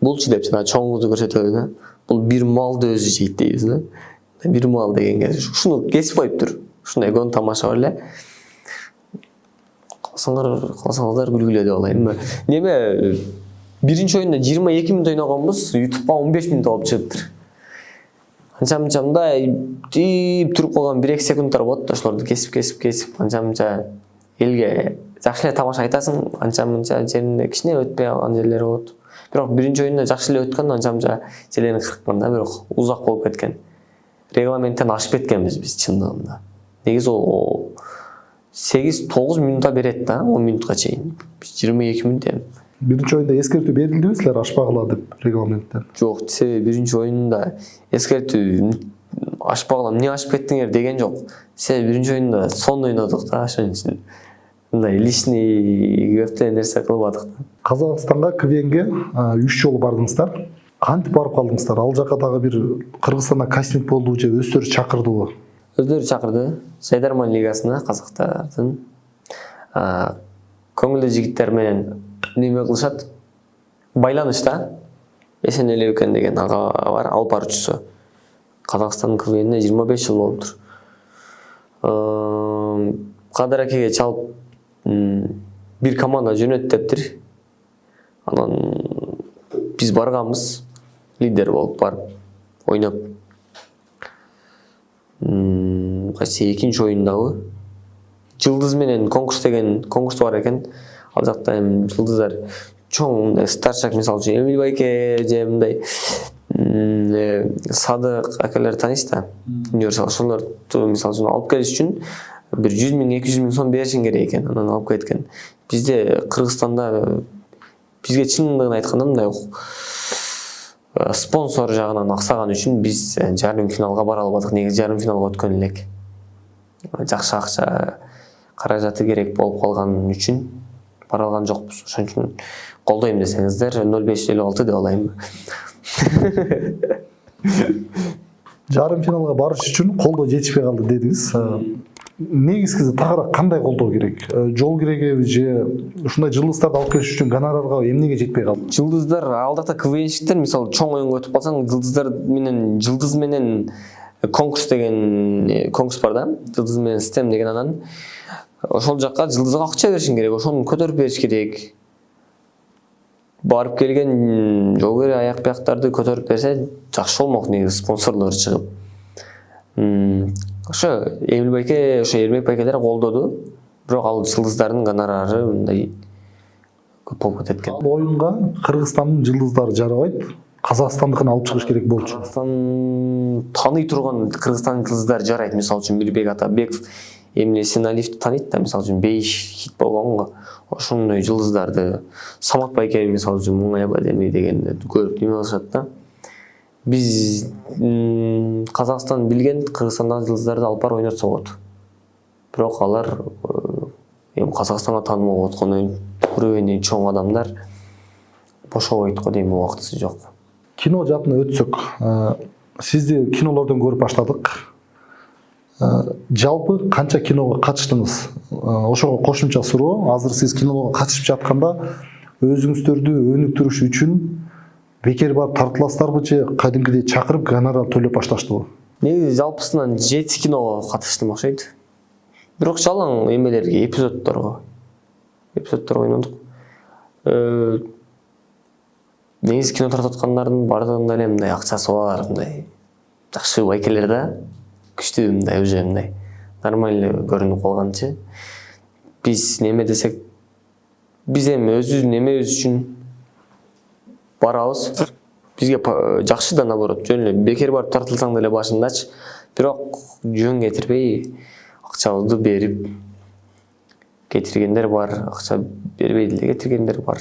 Булчу деп жана чоңуңду көрсөтөбүз да. Бул 1 малды өзү жейт дейбиз да. 1 мал дегенге ушуну кесип коюптур. Ушундай көн тамаша бар эле. Калсаңыздар күлгүлө деп алайынбы. Неме биринчи оюнда 22 мүнөт ойногонбуз, YouTube'га 15 мүнөт алып чыгыптыр. Анча-мынча тип туруп калган 1-2 секундтар болот да, ошолорду кесип анча-мынча элге жакшы эле тамаша айтасың, анча-мынча жеринде кичине өтпөй калган жерлери болот. Бирок биринчи оюнда жакшы эле өткөн, анча-мынча жерлерин кырккан да, бирок узак болуп кеткен. Регламенттен ашып кеткенбиз биз чындыгында. Негизи о 8-9 мүнөт берет да, 10 мүнөткө чейин. 22 мүнөт. Биринчи оюнда эскертүү берилдиби силер ашпагыла деп регламенттен? Жок, себеби биринчи оюнда эскертүү ашпагыла эмне ашып кеттиңер деген жок. Себеби биринчи оюнда сон ойнодук да, ошон үчүн мындай лишний көптөгөн нерсе кылбадык да. Казакстанга КВНге 3 жолу бардыңыздар. Кантип барып калдыңыздар? Ал жака дагы бир Кыргызстанда кастинг болду же өздөрү чакырдыбы? Өздөрү чакырды. Жайдарман лигасына казактардын көңүлдүү жигиттер менен неме кылышат? Байланышта Эсенели экен деген ага бар, алып баруучусу. Казакстандын КВНине 25 жыл болуптур. Кадыр акеге чалып бир команда жөнөт дептир. Анан биз барганбыз, лидер болуп барып ойноп. Кайсы экинчи оюндагы Жылдыз менен конкурс деген конкурс бар экен. Ал жакта эми жылдыздар чоң старшак, мисалы үчүн Эмил байке же мындай Садык акелер тааныйсыз да. Универсал ошолорду мисалы үчүн алып келиш үчүн бир 100 000 200 000 сом беришиң керек экен. Анан алып кеткен. Бизде Кыргызстанда бизге чындыгын айтканда мындай спонсор жагынан аксаган үчүн биз жарым финалга бара албадык. Негизи жарым финалга өткөн элек. Жакшы акча каражаты керек болуп калган үчүн бара алган жокпуз. Ошон үчүн колдойм десеңиздер 0556 деп алайынбы. Жарым финалга барыш үчүн колдоо жетишпей калды дедиңиз. Негизгиси тагыраак кандай колдоо керек? Жол кереби же ушундай жылдыздарды алып келиш үчүн гонорарга эмнеге жетпей калды? Жылдыздар ал жакта КВНщиктер, мисалы чоң оюнга өтүп калсаң, жылдыз менен конкурс деген конкурс бар да. Жылдыз менен систем деген анан ошол жакка жылдызга акча беришиң керек, ошону көтөрүп бериш керек. Барып келген жол керек аяк бияктарды көтөрүп берсе жакшы болмок, негизи спонсорлор чыгып. Ошо Эмил байке, ошо Эрмек байкелер колдоду. Бирок ал жылдыздардын гонорары мындай көп болуп кетет экен. Ал оюнга Кыргызстандын жылдыздары жарабайт. Казакстандыкын алып чыгыш керек болчу. Казакстан тааный турган Кыргызстандын жылдыздары жарайт. Мисалы үчүн Мирбек Атабеков, Эмиль Эсеналиевди тааныйт да, мисалы үчүн 5 хит болгонго. Ошондой жылдыздарды Самат байке мисалы үчүн Муңай Абадеми дегенди көрүп неме кылышат да. Биз Казакстан билген Кыргызстандагы жылдыздарды алып барып ойнотсо болот. Бирок алар эми Казакстанга таанымал болуп аткан уровенди чоң адамдар бошобойт го дейм, убактысы жок. Кино жагына өтсөк, сизди кинолордон көрүп баштадык. Жалпы канча киного катыштыңыз? Ошого кошумча суроо, азыр сиз кинолорго катышып жатканда өзүңүздөрдү өнүктүрүш үчүн бекер барып тартыласыздарбы же кадимкидей чакырып гонорар төлөп башташтыбы? Негизи жалпысынан 7 киного катыштым окшойт. Бирок жалаң эмелерге, эпизодторго ойнодук. Негизи кино тартып аткандардын бардыгында эле мындай акчасы бар, мындай жакшы байкелер да, күчтүү мындай уже мындай нормально көрүнүп калганчы. Биз неме десек, биз эми өзүбүздүн немебиз үчүн барабыз. Бизге жакшы да, наоборот, жөн эле бекер барып тартылсаң деле башындачы. Бирок жөн кетирбей акчабызды берип кетиргендер бар, акча бербей деле кетиргендер бар.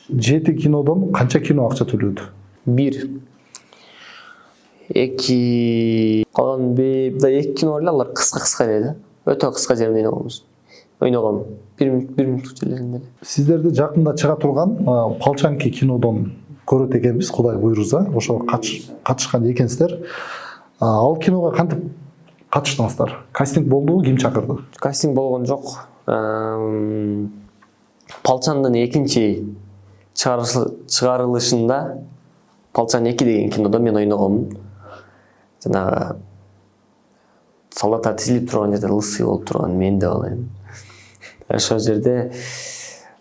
7 кинодон канча кино акча төлөдү? 1 2 калган 2 кино эле, алар кыска эле да. Өтө кыска жерде ойногом. 1 мүнөттүк жерлеринде. Сиздерди жакында чыга турган Палчанки кинодон көрөт экенбиз, Кудай буйруза. Ошо катышкан экенсиздер. Ал киного кантип катыштыңыздар? Кастинг болдубу, ким чакырды? Кастинг болгон жок. Палчандын экинчи чыгарылышында Палчан 2 деген кинодо мен ойногом. Жанагы солдаттар тизилип турган жерде лысый болуп турган мен деп алайын. Ошол жерде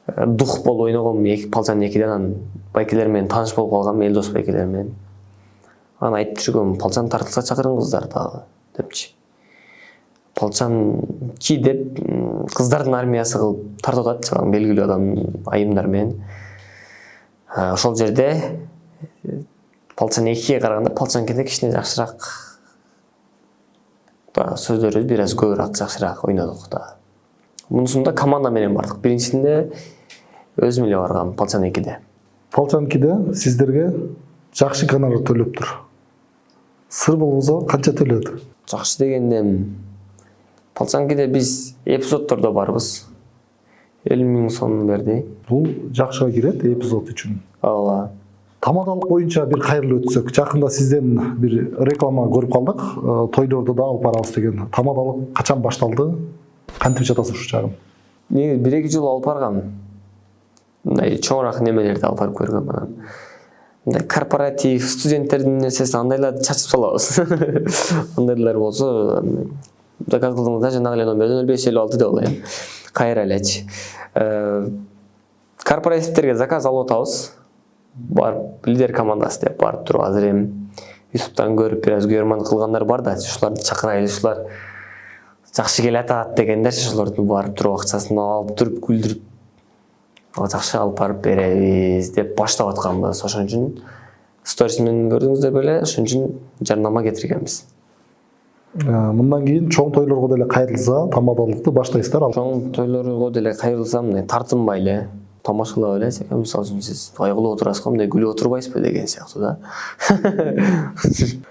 дух болуп ойногом. Палчан 2ден анан байкелер менен тааныш болуп калгам, Элдос байкелер менен. Анан айтып жүргөм, Палчан тартылса чакырыңыздар дагы депчи. Палчан 2 деп кыздардын армиясы кылып тартып атат, чаган белгилүү адам айымдар менен. Ошол жерде Палчан 2ге караганда Палчан 2де кичине жакшыраак, сөздөрү бир аз көбүрөөк жакшыраак ойнодук да. Мунусунда команда менен бардык. Биринчисинде өзүм эле баргам Палчан 2де. Палчан 2де сиздерге жакшы гонорар төлөптүр. Сыр болбосо канча төлөдү? Жакшы дегенде Палчан 2де биз эпизоддордо барбыз. 50.000 сом берди. Бул жакшыга кирет эпизод үчүн. Ооба. Тамадалык боюнча бир кайрылуу өтсөк, жакында сизден бир реклама көрүп калдык. Тойлорду да алып барабыз деген. Тамадалык качан башталды? Кантип жатасыз ушул жагын? Негизи 1-2 жыл алып баргам. Мындай чоңураак немелерди алып барып көргөм анан. Мындай корпоратив, студенттердин нерсеси андайларды чачып салабыз. Андайлар болсо, заказ кылдыңыздар, жанагы эле номерден 0556 деп алайын. Кайра элечи. Корпоративтерге заказ алып атабыз. Барып лидер командасы деп барып туруп азыр эми YouTube'дан көрүп бир аз көрман кылгандар бар да, ушуларды чакырайлы, ушулар жакшы келе атат дегендер, ошолорду барып туруп акчасын алып туруп күлдүрүп жакшы алып барып беребиз деп баштап атканбыз. Ошон үчүн сторис менен көрдүңүздөр беле, ошон үчүн жарнама кетиргенбиз. Мындан кийин чоң тойлорго деле кайрылса, тамадалыкты баштайсыздар. Чоң тойлорго деле кайрылса, мындай тартынбай эле тамашалап эле, мисалы үчүн сиз айгылып отурасызбы, мындай күлүп отурбайсызбы деген сыяктуу да.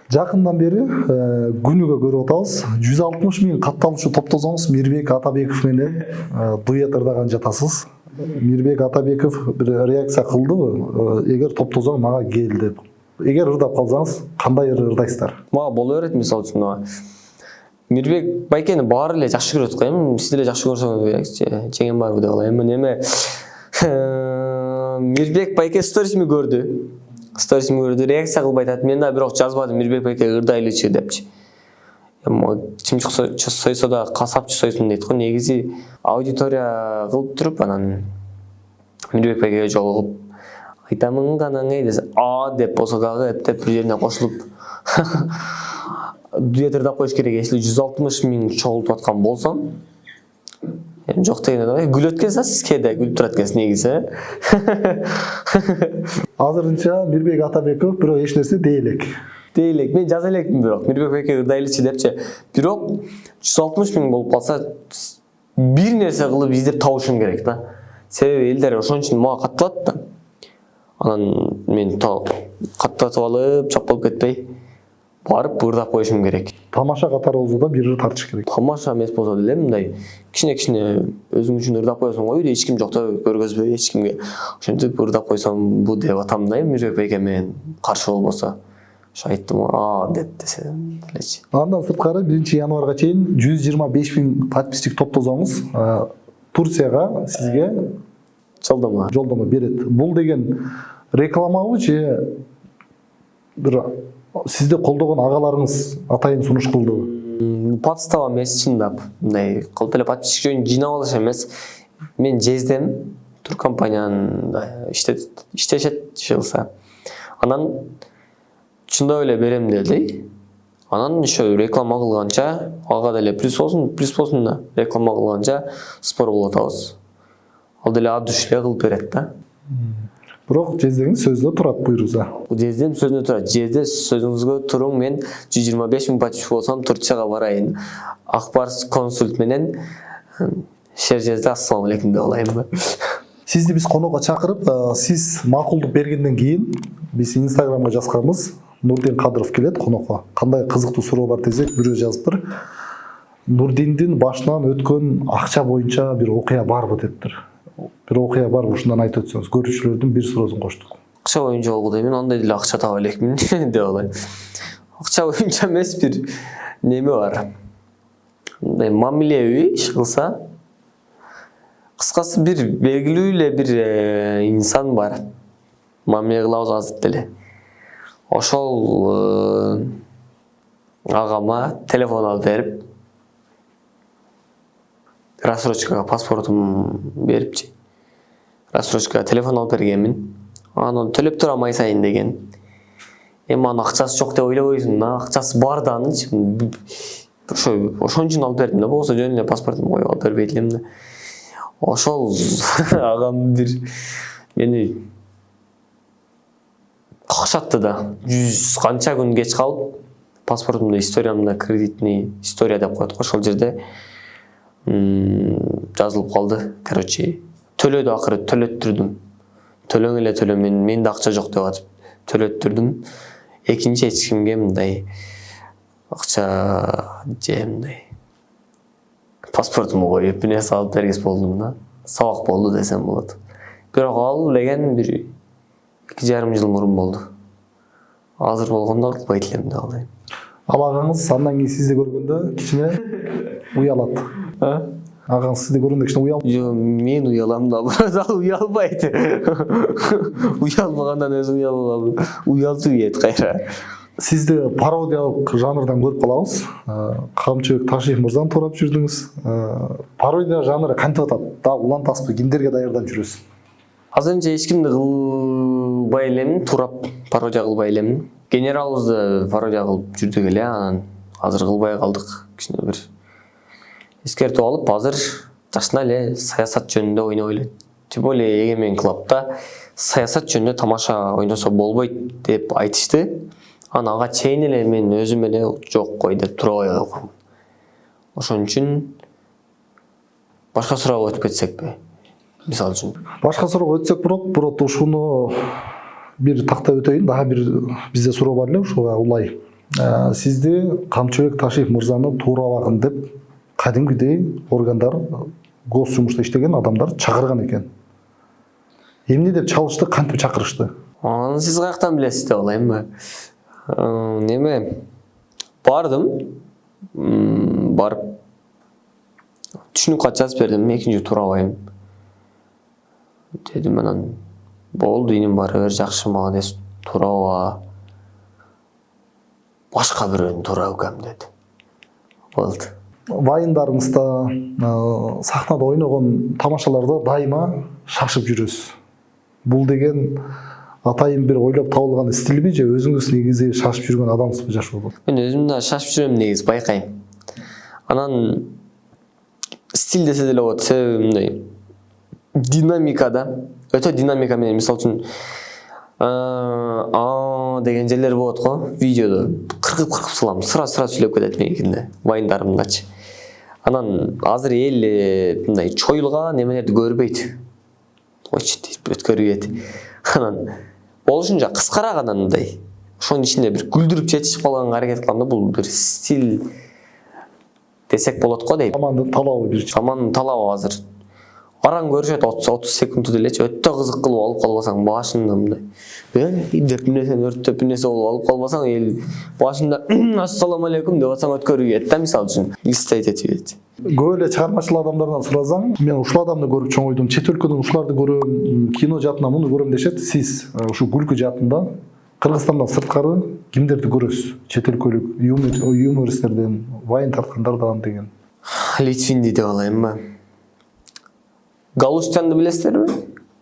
Жакындан бери күнүгө көрүп атабыз. 160.000 катталуучу топтосоңуз Мирбек Атабеков менен дуэт ырдаган жатасыз. Мирбек Атабеков бир реакция кылдыбы? Эгер топтосоң мага кел деп. Эгер ырдап калсаңыз, кандай ырдайсыздар? Мага боло берет, мисалы үчүн Мирбек байкени баары эле жакшы көрөт го эми. Сиз деле жакшы көрсөңүз керек, жеңем барбы деп алайын. Неме Мирбек байке сторисimi көрдү, реакция кылбай атат. Мен да бирок жазбадым, Мирбек байке ырдайлычы депчи. Чымчык сойсо да касапчы сойсун дейт го. Негизи аудитория кылып туруп, анан Мирбек байкеге жолугуп айтамын канаңы десе, деп болсо дагы эптеп бир жерине кошулуп дуэт ырдап коюш керек. Если 160.000 чогултуп аткан болсом, жок дегенде күлөт экенсиз, сиз кээде күлүп турат экенсиз негизи. Азырынча Мирбек Атабеков бирок эч нерсе дей элек. Мен жаза элекмин, бирок Мирбек байке ырдайлычы депчи. Бирок 160.000 болуп калса, бир нерсе кылып издеп табышым керек да. Себеби элдер ошон үчүн мага катталат да. Анан мен каттатып алып, чапкылып кетпей барып ырдап коюшум керек. Тамаша катары да бир тартыш керек. Тамаша эмес болсо деле мындай кичине өзүң үчүн ырдап коесуң го, эч ким жокто көргөзбөй эч кимге. Ошентип ырдап койсом бу деп атам да, Мирбек байке менен каршы болбосо. Ошо айттым, деп десе элечи. Андан сырткары 1-январга чейин 125.000 подписчик топтосоңуз, Турцияга сизге жолдомо берет. Бул деген рекламабы же бир сизди колдогон агаларыңыз атайын сунуш кылдыбы? Подстава эмес, чындап. Мындай кылып эле подписчик жыйнап алыш эмес. Мен жездем, туркомпаниянын иштешет иши кылса. Анан чындап эле берем деди. Анан еще реклама кылганча, ага деле плюс болсун да. Реклама кылганча спор болуп атабыз. Ал деле ат дүш эле кылып берет да. Бирок жездеген сөздө турат буйруза. Жездем сөзүнө турат. Жезде сөзүңүзгө туруң, мен 125 000 бачыш болсом Турцияга барайын. Акбар консульт менен шер жезде ассалам алейкум деп алайынбы. Сизди биз конокко чакырып, сиз макулдук бергенден кийин биз Инстаграмга жазганбыз. Нурдин Кадыров келет конокко. Кандай кызыктуу суроо бар десек, бирөө жазыптыр. Нурдиндин башынан өткөн акча боюнча бир окуя барбы дептир. Бир окуя бар, ушундан айтып өтсөңүз. Көрүүчүлөрдүн бир суроосун коштук. Акча боюнча болду дейм, андай деле акча таба элекмин деп алайын. Акча боюнча эмес, бир неме бар. Мындай мамилеби иш кылса, кыскасы бир белгилүү эле бир инсан бар. Мамиле кылабыз азыр деле. Ошол агама телефон алып берип, рассрочкага паспортум берипчи. Рассрочкага телефон алып бергенмин. Анан төлөп тура май сайын деген. Эми анын акчасы жок деп ойлобойсуң да, акчасы бар да анычы. Ошон үчүн алып бердим да, болсо жөн эле паспортумду коюп алып бербейт элем да. Ошол агам бир мени какшатты да. 100 канча күн кеч калып, паспортумда историямда кредитный история деп коет го, ошол жерде жазылып калды. Короче, төлөдү акыры, төлөттүрдүм. Төлөң эле төлө, менде акча жок деп атып төлөттүрдүм. Экинчи эч кимге мындай акча же мындай паспортумду коюп эпине салып бергес болдум да. Сабак болду десем болот. Бирок ал деген бир 2,5 жыл мурун болду. Азыр болгондо кылбайт элем деп алайын. Ал агаңыз андан кийин сизди көргөндө кичине уялат. Агаңыз сизди көргөндө кичине уялат. Жо, мен уялам да, ал уялбайт. Уялбагандан өзү уялтып ийет кайра. Сизди пародиялык жанрдан көрүп калабыз. Камчыбек Ташиев мырзаны турап жүрдүңүз. Пародия жанры кантип атат? Да улан таспы кимдерге даярдап жүрөсүз? Азырынча эч кимди кылбай элемин, турап пародия кылбай элемин. Генералыбызды пародия кылып жүрдүк эле, анан азыр кылбай калдык. Кичине бир эскертип алып, азыр жашына эле саясат жөнүндө ойной элек. Тем более Егемен клубда саясат жөнүндө тамаша ойносо болбойт деп айтышты. Ага чейин эле мен өзүм эле жок кой деп турабай калгам. Ошон үчүн башка суроого өтүп кетсекпи? Мисалы үчүн. Башка суроого өтсөк бирок ушуну бир тактап өтөйүн. Дагы бир бизде суроо бар эле, ушуга улай. Сизди Камчыбек Ташиев мырзаны туурабагын деп кадимкидей органдар, гос жумушта иштеген адамдар чакырган экен. Эмне деп чалышты, кантип чакырышты? Аны сиз каяктан билесиз деп алайынбы? Неме бардым, барып түшүнүк кат жазып бердим, экинчи турабайм дедим. Анан болду, иним баары бир жакшы, молодец, тураба, башка бирөөнү турап өкөм деди. Болду. Вайындарыңызда, сахнада ойногон тамашаларда дайыма шашып жүрөсүз. Бул деген атайын бир ойлоп табылган стилби же өзүңүз негизи шашып жүргөн адамсызбы жашоодо? Мен өзүм да шашып жүрөм негизи, байкайм. Анан стиль десе деле болот, себеби мындай динамикада, өтө динамика менен, мисалы үчүн деген жерлер болот го, видеодо кыркып салам, сыра сүйлөп кетет меникинде, вайындарымдачы. Анан азыр эл мындай чоюлган немелерди көрбөйт. Ойчу өткөрүп. Анан болушунча кыскараак анан мындай. Ошонун ичинде бир күлдүрүп жетишип калганга аракет кылам да, бул бир стиль десек болот го дейм. Замандын талабы бир. Замандын талабы азыр. Араң көрүшөт 30 секунд делечи, өтө кызык кылып алып калбасаң башында мындай. Деп нерсени өрттөп нерсе болуп алып калбасаң, эл башында ассалам алейкум деп атсаң өткөрүп ийет да, мисалы үчүн. Листейт этибет. Көп эле чыгармачыл адамдардан сурасаң, мен ушул адамды көрүп чоңойдум, чет өлкөдөн ушуларды көрөм, кино жаатынан муну көрөм дешет. Сиз ушу күлкү жаатында Кыргызстандан сырткары кимдерди көрөсүз? Чет өлкөлүк юмористтерден, вайн тарткандардан деген. Литвинди деп алайынбы? Галустянды билесиздерби?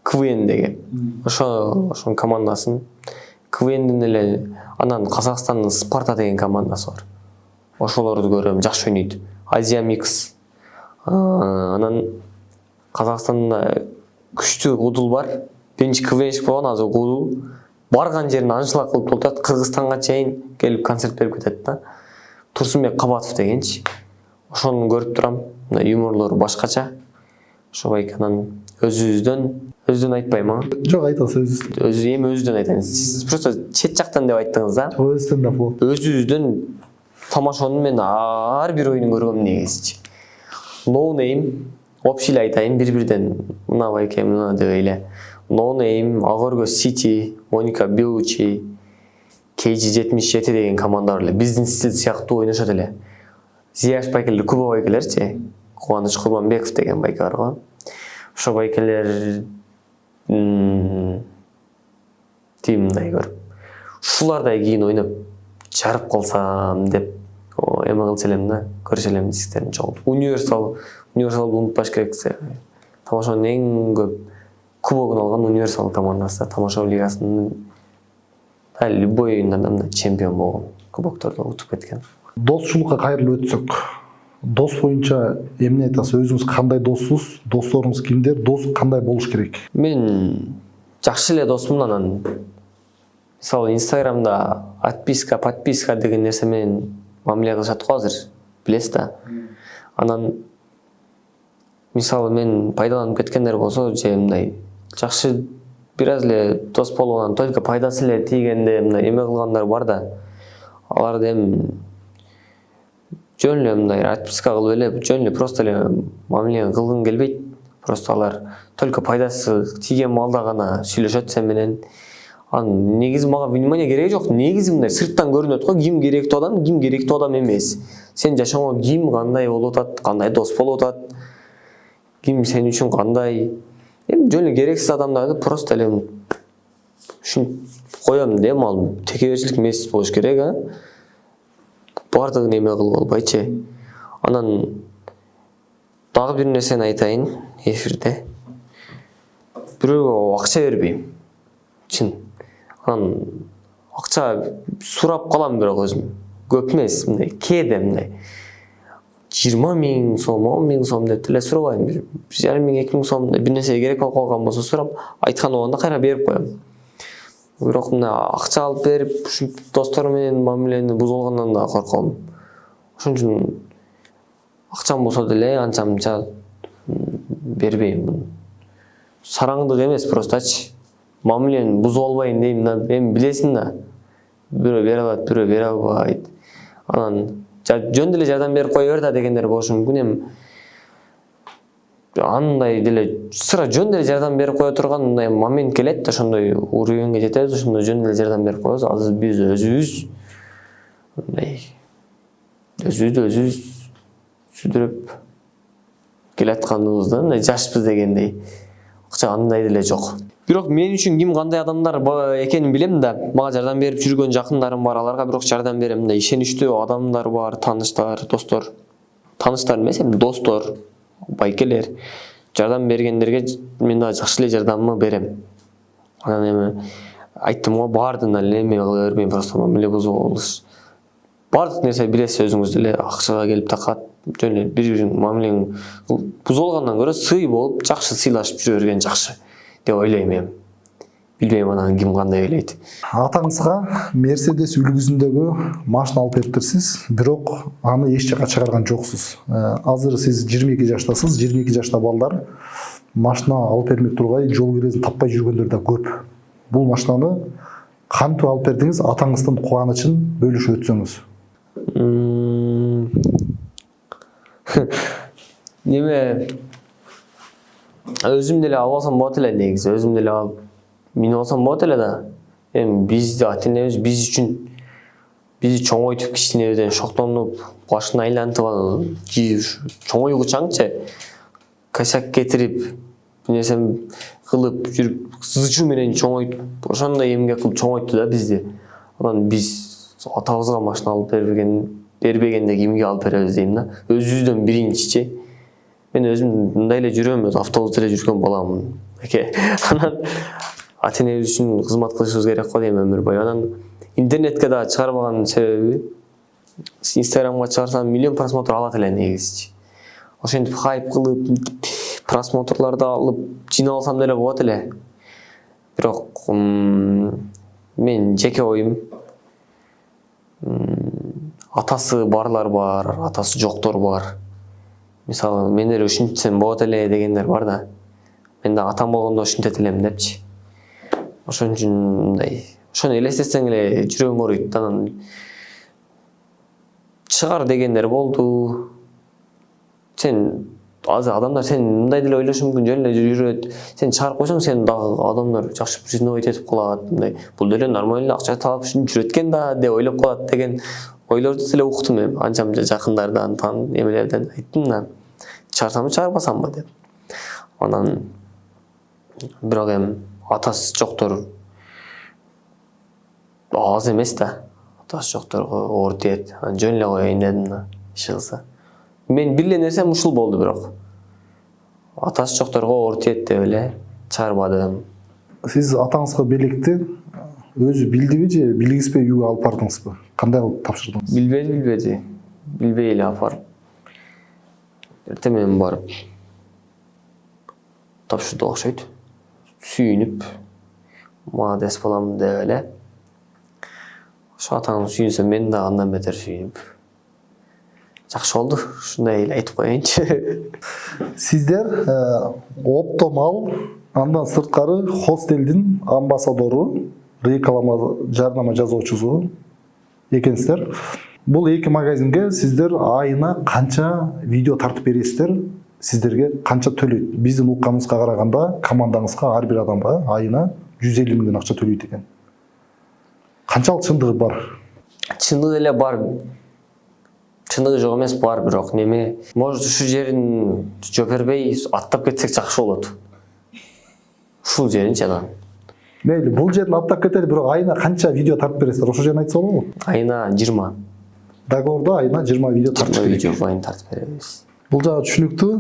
КВН деген. Ошонун командасын. КВНдин эле анан Казакстандын Спарта деген командасы бар. ошолорду көрөм, жакшы ойнойт. Азия Микс. Анан Казакстанда күчтүү Кудул бар. Биринчи КВНщик болгон, азыр Кудул. Барган жерин аншлаг кылып толтурат, Кыргызстанга чейин келип концерт берип кетет да. Турсунбек Кабатов дегенчи. Ошону көрүп турам. Юморлору башкача. Ошо байканан өзүдөн айтпайм а. Жок, айтасыз. Өзүдөн айтайын. Сиз просто чет жактан деп айттыңыз да. Өзүдөн да болот. Өзүбүздөн тамашаны мен ар бир оюнун көргөм негизичи. No Name, общий эле айтайын, бир-бирден мына байке мына деп эле. No Name, Агорго City, Моника Белучи, KG77 деген команда бар эле. Биздин стиль сыяктуу ойношот эле. Зияш байкелер, Куба байкелерчи. Кубаныч Курманбеков деген байке бар го. Ошо байкелер тимдай көрүп. Ушулардай кийин ойноп жарып калсам деп эме кылчу элем да, көрчү элем дисктерин чогултуп. Универсалды унутпаш керек. Тамашанын эң көп кубогун алган Универсал командасы, тамаша лигасынын любой оюндарда чемпион болгон, кубокторду утуп кеткен. Досчулукка кайрылып өтсөк, дос боюнча эмне айтасыз? Өзүңүз кандай доссуз? Досторуңуз кимдер? Дос кандай болуш керек? Мен жакшы эле досмун. Анан мисалы Инстаграмда подписка деген нерсе менен мамиле кылышат го азыр, билесиз да. Анан мисалы мен пайдаланып кеткендер болсо, же мындай жакшы бир аз эле дос болуп, анан только пайдасы эле тийгенде мындай эме кылгандар бар да. Аларды эми жөн эле мындай отписка кылып эле, жөн эле просто эле мамиле кылгым келбейт. Просто алар только пайдасы тийген маалда гана сүйлөшөт сен менен. Анан негизи мага внимание кереги жок. Негизи мындай сырттан көрүнөт го, ким керектүү адам, ким керектүү адам эмес. Сен жашооңо ким кандай болуп атат, кандай дос болуп атат, ким сен үчүн кандай. Эми жөн эле керексиз адамдарды просто эле ушинтип коем да, ал текеберчилик эмес болуш керек, а. Бардыгын эме кылып албайчы. Анан дагы бир нерсени айтайын эфирде. Бирөөгө акча бербейм. Чын. Анан акча сурап калам бирок өзүм. Көп эмес, мындай кээде мындай 20 000 сом, 10 000 сом деп эле сурабайм. 1,5 000, 2 000 сом бир нерсеге керек болуп калган болсо сурап, айткан убагында кайра берип коем. Бирок мына акча алып берип, ушинтип достор менен мамилени бузулгандан да корком. Ошон үчүн акчам болсо деле анча-мынча бербейм. Сараңдык эмес простачы. Мамилени бузуп албайын дейм да. Эми билесиң да. Бирөө бере алат, бирөө бере албайт. Анан жөн деле жардам берип кое бер да дегендер болушу мүмкүн. Эми андай деле сыра жөн деле жардам берип кое турган мындай момент келет да, ошондой уровеньге жетебиз, ошондо жөн деле жардам берип коебуз. Азыр биз өзүбүз мындай өзүбүз сүдүрүп келатканыбызда, мындай жашпыз дегендей акча андай деле жок. Бирок мен үчүн ким кандай адамдар экенин билем да. Мага жардам берип жүргөн жакындарым бар, аларга бирок жардам берем. Мындай ишеничтүү адамдар бар, тааныштар, достор. Тааныштар эмес, эми достор, байкелер. Жардам бергендерге мен да жакшы эле жардамымы берем. Анан эми айттым го, баардыгына эле эме кыла бербейм, просто мамиле бузуп алыш. Бардык нерсе билесиз өзүңүз деле, акчага келип такат. Жөн эле бири-бирин мамилең бузуп алгандан көрө сый болуп, жакшы сыйлашып жүрө берген жакшы деп ойлойм эми. Билбейм анан ким кандай ойлойт. Атаңызга Мерседес үлгүсүндөгү машина алып бериптирсиз, бирок аны эч жака чыгарган жоксуз. Азыр сиз 22 жаштасыз, 22 жашта балдар машина алып бермек тургай жол киресин таппай жүргөндөр да көп. Бул машинаны кантип алып бердиңиз? Атаңыздын кубанычын бөлүшүп өтсөңүз. Неме өзүм деле алсам болот эле негизи. Өзүм деле алып минип алсам болот эле да. Эми бизди ата-энебиз биз үчүн бизди чоңойтуп, кичинебизден шоктонуп, башын айлантып алып, чоңойгучаңчы косяк кетирип, нерсе кылып жүрүп, сызычуу менен чоңойтуп, ошондой эмгек кылып чоңойту да бизди. Анан биз атабызга машина алып бербегенде кимге алып беребиз дейм да. Өзүбүздөн биринчичи. Мен өзүм мындай эле жүрөм, автобуста эле жүргөн баламын. Анан ата-энебиз үчүн кызмат кылышыбыз керек го дейм өмүр бою. Анан интернетке да чыгарбаган себеби Инстаграмга чыгарсам миллион просмотр алат эле негизичи. Ошентип хайп кылып, просмотрларды алып жинаап алсам деле болот эле. Бирок мен жеке оюм атасы барлар бар, атасы жоктор бар. Мисалы мен эле ушинтсем болот эле дегендер бар да. Мен да атам болгондо ушинтет элем депчи. Ошон үчүн мындай. Ошону элестетсең эле жүрөгүң ооруйт да. Чыгар дегендер болду. Сен азыр адамдар сен мындай деле ойлошу мүмкүн, жөн эле жүрөт. Сен чыгарып койсоң, сен дагы адамдар жакшы признавать этип калат. Мындай бул деле нормально акча таап жүрөт экен да деп ойлоп калат деген ойлорду деле уктум мен. Анча-мынча жакындардан, эмелерден айттым да. Чыгарсамбы, чыгарбасамбы деп. Анан бирок атасы жоктор аз эмес да. Атасы жокторго оор тиет. Жөн эле коеюн дедим да. Иши кылса. Мен бир эле нерсем ушул болду бирок. Атасы жокторго оор тиет деп эле чыгарбадым. Сиз атаңызга белекти өзү билдиби же билгизбей үйгө алып бардыңызбы? Кандай кылып тапшырдыңыз? Билбей эле алып барып. Эртең менен барып тапшырды окшойт. Сүйүнүп, молодец балам деп эле. Ошо атаң сүйүнсө мен да андан бетер сүйүнүп. Жакшы болду, ушундай эле айтып коеюнчу. Сиздер оптомал, андан сырткары хостелдин амбассадору, реклама жарнама жазуучусу экенсиздер. Бул эки магазинге сиздер айына канча видео тартып бересиздер? Сиздерге канча төлөйт? Биздин укканыбызга караганда командаңызга ар бир адамга айына 150 миңден акча төлөйт экен. Канчалык чындыгы бар? Чындыгы эле бар. Чындыгы жок эмес бар, бирок неме, может ушу жерин жооп бербей аттап кетсек жакшы болот. Ушул жеринчи анан. Мейли, бул жерин аттап кетели, бирок айына канча видео тартып бересиздер? Ошол жерин айтса болобу? Айына 20. Договордо айына 20 видео тартып беребиз. 20 видео айына тартып беребиз. Бул жагы түшүнүктүү.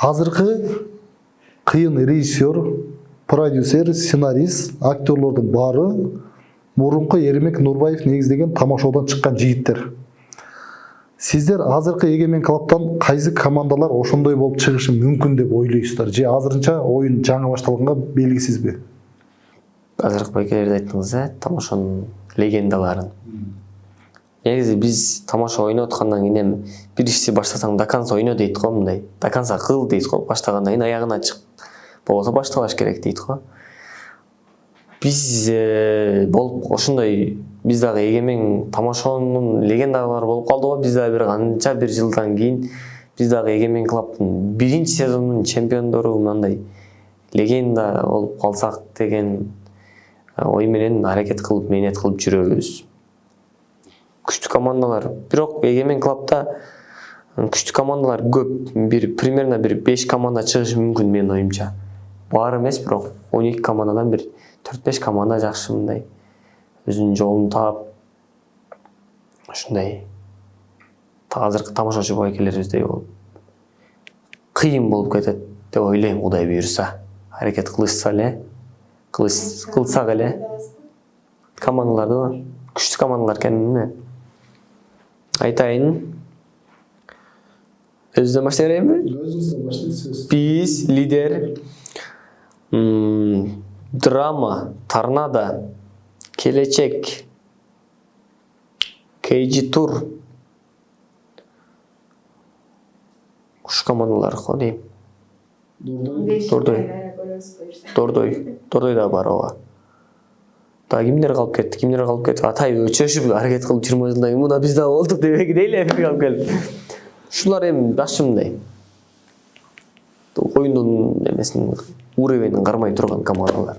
Азыркы кыйын режиссер, продюсер, сценарист, актерлордун баары мурунку Эримек Нурбаев негиздеген тамашоодон чыккан жигиттер. Сиздер азыркы Эгемен клубтан кайсы командалар ошондой болуп чыгышы мүмкүн деп ойлойсуздар? Же азырынча оюн жаңы башталганга белгисизби? Азыркы байкелерди айттыңыз, тамашанын легендаларын. Негизи биз тамаша ойноп аткандан кийин бир ишти баштасаң до конца ойно дейт го, мындай. До конца кыл дейт го, баштагандан кийин аягына чык. Болбосо баштабаш керек дейт го. Биз болуп ошондой, биз дагы Эгемен тамашанын легендалары болуп калды го. Биз дагы бир жылдан кийин биз дагы Эгемен клубтун биринчи сезонунун чемпиондору, мындай легенда болуп калсак деген ой менен аракет кылып, мээнет кылып жүрөбүз. Күчтүү командалар, бирок Эгемен клубта күчтүү командалар көп. Примерно 5 команда чыгышы мүмкүн менин оюмча. Баары эмес, бирок 12 командадан 4-5 команда жакшы мындай өзүнүн жолун таап ушундай азыркы тамашачы байкелерибиздей болуп кыйын болуп кетет деп ойлойм, Кудай буйруса. Аракет кылышса эле, кылсак эле. Командаларды күчтүү командалар экен. Айтайын. Өзүнөн баштай берейинби? Өзүңүздөн баштайсыз. Биз лидер, драма, торнадо, келечек, KG тур. Ушу командалар го дейм. Дордой да бар ооба. Да кимдер калып кетти? Атай өчөшүп аракет кылып 20 жылдан кийин мына биз да болдук деп дейли калып келип. Ушулар жакшы мындай. Оюндун эмесин уровенин кармай турган командалар.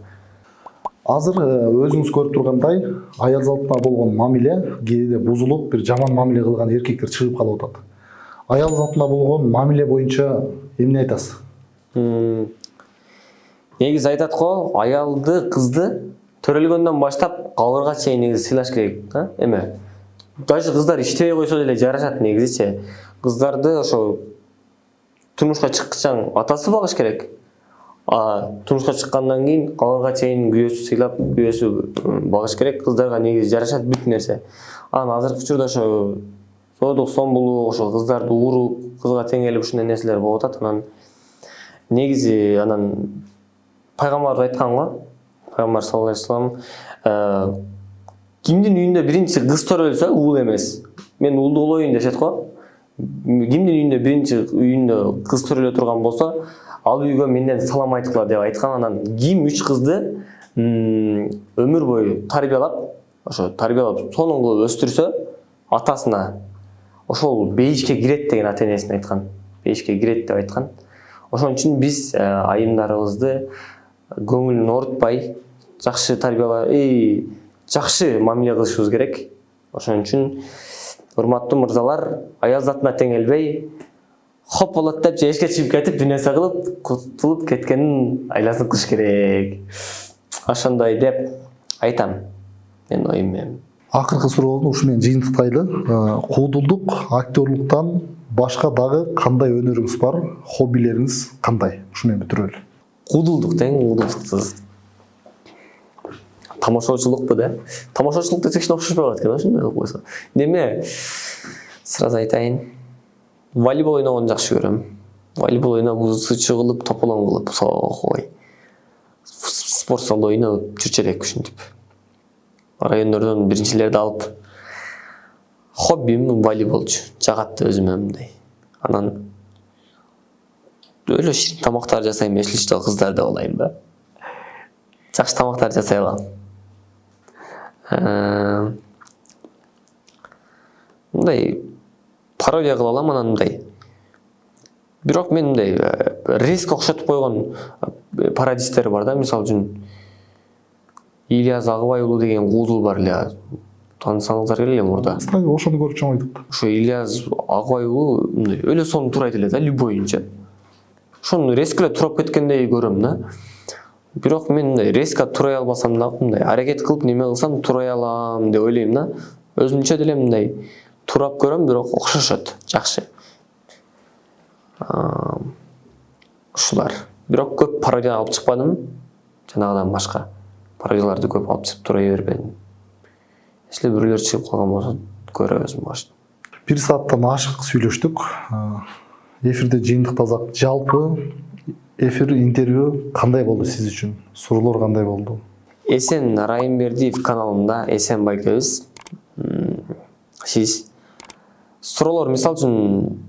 Азыр өзүңүз көрүп тургандай, аял затына болгон мамиле кээде бузулуп, бир жаман мамиле кылган эркектер чыгып калып атат. Аял затына болгон мамиле боюнча эмне айтасыз? Негизи айтат го, аялды, кызды төрөлгөндөн баштап кабырга чейин негизи сыйлаш керек, да? Эме. Даже кыздар иштебей койсо деле жарашат негизичи. Кыздарды ошо турмушка чыккычаң атасы багыш керек. Турмушка чыккандан кийин кабырга чейин күйөөсү сыйлап, күйөөсү багыш керек. Кыздарга негизи жарашат бүт нерсе. Анан азыркы учурда ошо зоодук зомбулук, ошо кыздарды уруу, кызга тең келип ушундай нерселер болуп атат. Анан негизи пайгамбар айткан го. Пайгамбар саллаллаху алейхи вассалам кимдин үйүндө биринчи кыз төрөлсө уул эмес. Мен уулду болоюн дешет го. Кимдин үйүндө биринчи үйүндө кыз төрөлө турган болсо, ал үйгө менден салам айткыла деп айткан. Анан ким 3 кызды өмүр бою тарбиялап сонун кылып өстүрсө, атасына ошол бейишке кирет деген ата энесине айткан. Бейишке кирет деп айткан. Ошон үчүн биз айымдарыбызды көңүлүн оорутпай, жакшы тарбиялап, жакшы мамиле кылышыбыз керек. Ошон үчүн урматтуу мырзалар, аял затына тең келбей, хоп болот деп же эшикке чыгып кетип, бир нерсе кылып, кутулуп кеткенин айласын кылыш керек. Ошондой деп айтам. Мен оюм менен. Акыркы суроолду ушу менен жыйынтыктайлы. Куудулдук, актерлуктан башка дагы кандай өнөрүңүз бар? Хоббилериңиз кандай? Ушу менен бүтүрөлү. Куудулдук тең куудулдуксуз. Тамашачылыкпы да? Тамашачылык десек окшошпой калат экен, ошондой кылып койсо. Неме? Сразу айтайын. Волейбол ойногонду жакшы көрөм. Волейбол ойноп, ысычы кылып, тополоң кылып, сокой. Спорт залда ойноп жүрчүрөк ушинтип. Райондордон биринчилерди алып. Хоббим волейболчу. Жагатты өзүмө мындай. Анан өлө ширин тамактар жасайм, эсличтүү кыздарды болайм да. Жакшы тамактар жасай алам. Мындай пародия кыла алам, анан мындай. Бирок мен мындай резко окшотуп койгон пародисттер бар да, мисалы үчүн Ильяс Агыбай уулу деген куудул бар эле. Таанысаңыздар келе мурда. Ошону көрүп чоңойдук. Ошо Ильяс Агыбай уулу мындай өлө сонун турайт эле да, любойынча. Ошону резко турап кеткендей көрөм да. Бирок мен мындай резко турай албасам да, мындай аракет кылып неме кылсам турай алам деп ойлойм да. Өзүмчө деле мындай турап көрөм, бирок окшошот, жакшы. Ушулар. Бирок көп пародия алып чыкпадым. Жанагыдан башка пародияларды көп алып чыгып турай бербедим. Эсле бирлер чыгып калган болсо көрөбүз башта. 1 сааттан ашык сүйлөштүк. Эфирде жыйынтыктасак, жалпы эфир, интервью кандай болду сиз үчүн? Суроолор кандай болду? Эсен Райымбердиев каналында Эсен байкебиз. Сиз суроолор мисалы үчүн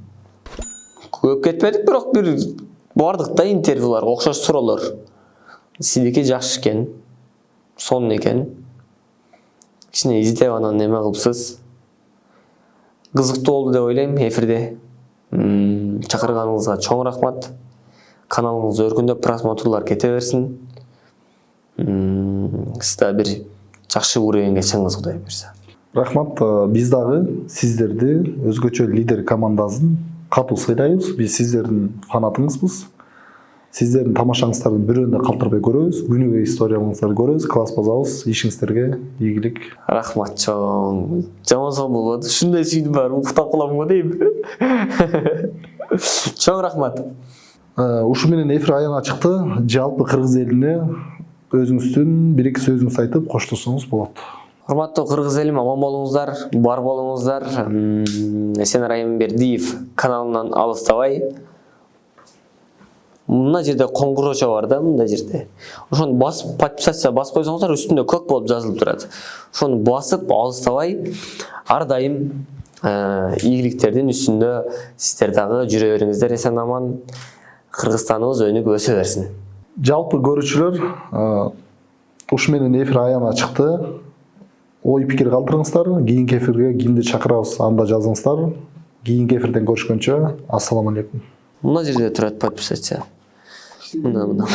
көп кетпедик, бирок бир бардык да интервьюлар окшош суроолор. Сиздики жакшы экен, сонун экен. Кичине издеп анан неме кылыпсыз. Кызыктуу болду деп ойлойм эфирде. Чакырганыңызга чоң рахмат. Каналыңыз өркүндөп, просмотрлар кете берсин. Сиз да бир жакшы уровеньге чыгыңыз, Кудай буйрса. Рахмат. Биз дагы сиздерди өзгөчө лидер командасын катуу сыйлайбыз. Биз сиздердин фанатыңызбыз. Сиздердин тамашаңыздарды бирөөнү калтырбай көрөбүз. Күнүгө историяларыңыздарды көрөбүз. Класс базабыз. Ишиңиздерге ийгилик. Рахмат чоң. Жаман сон болбоду. Ушундай сүйдүм бар, уктап калам го дейм. Чоң рахмат. Ушу менен эфир аягына чыкты. Жалпы кыргыз элине өзүңүздүн бир-эки сөзүңүздү айтып коштошсоңуз болот. Урматтуу кыргыз элим, аман болуңуздар, бар болуңуздар. Эсен Райымбердиев каналынан алыстабай. Мына жерде коңгурочо бар да, мында жерде. Ошону басып, подписация басып койсоңуздар, үстүндө көк болуп жазылып турат. Ошону басып, алыстабай, ар дайым ийгиликтердин үстүндө сиздер дагы жүрө бериңиздер, эсен аман. Кыргызстаныбыз өнүгүп өсө берсин. Жалпы көрүүчүлөр, ушу менен эфир аягына чыкты. Ой пикир калтырыңыздар. Кийинки эфирге кимди чакырабыз, анда жазыңыздар. Кийинки эфирден көрүшкөнчө, ассаламу алейкум. Мына жерде турат подписация. Мына.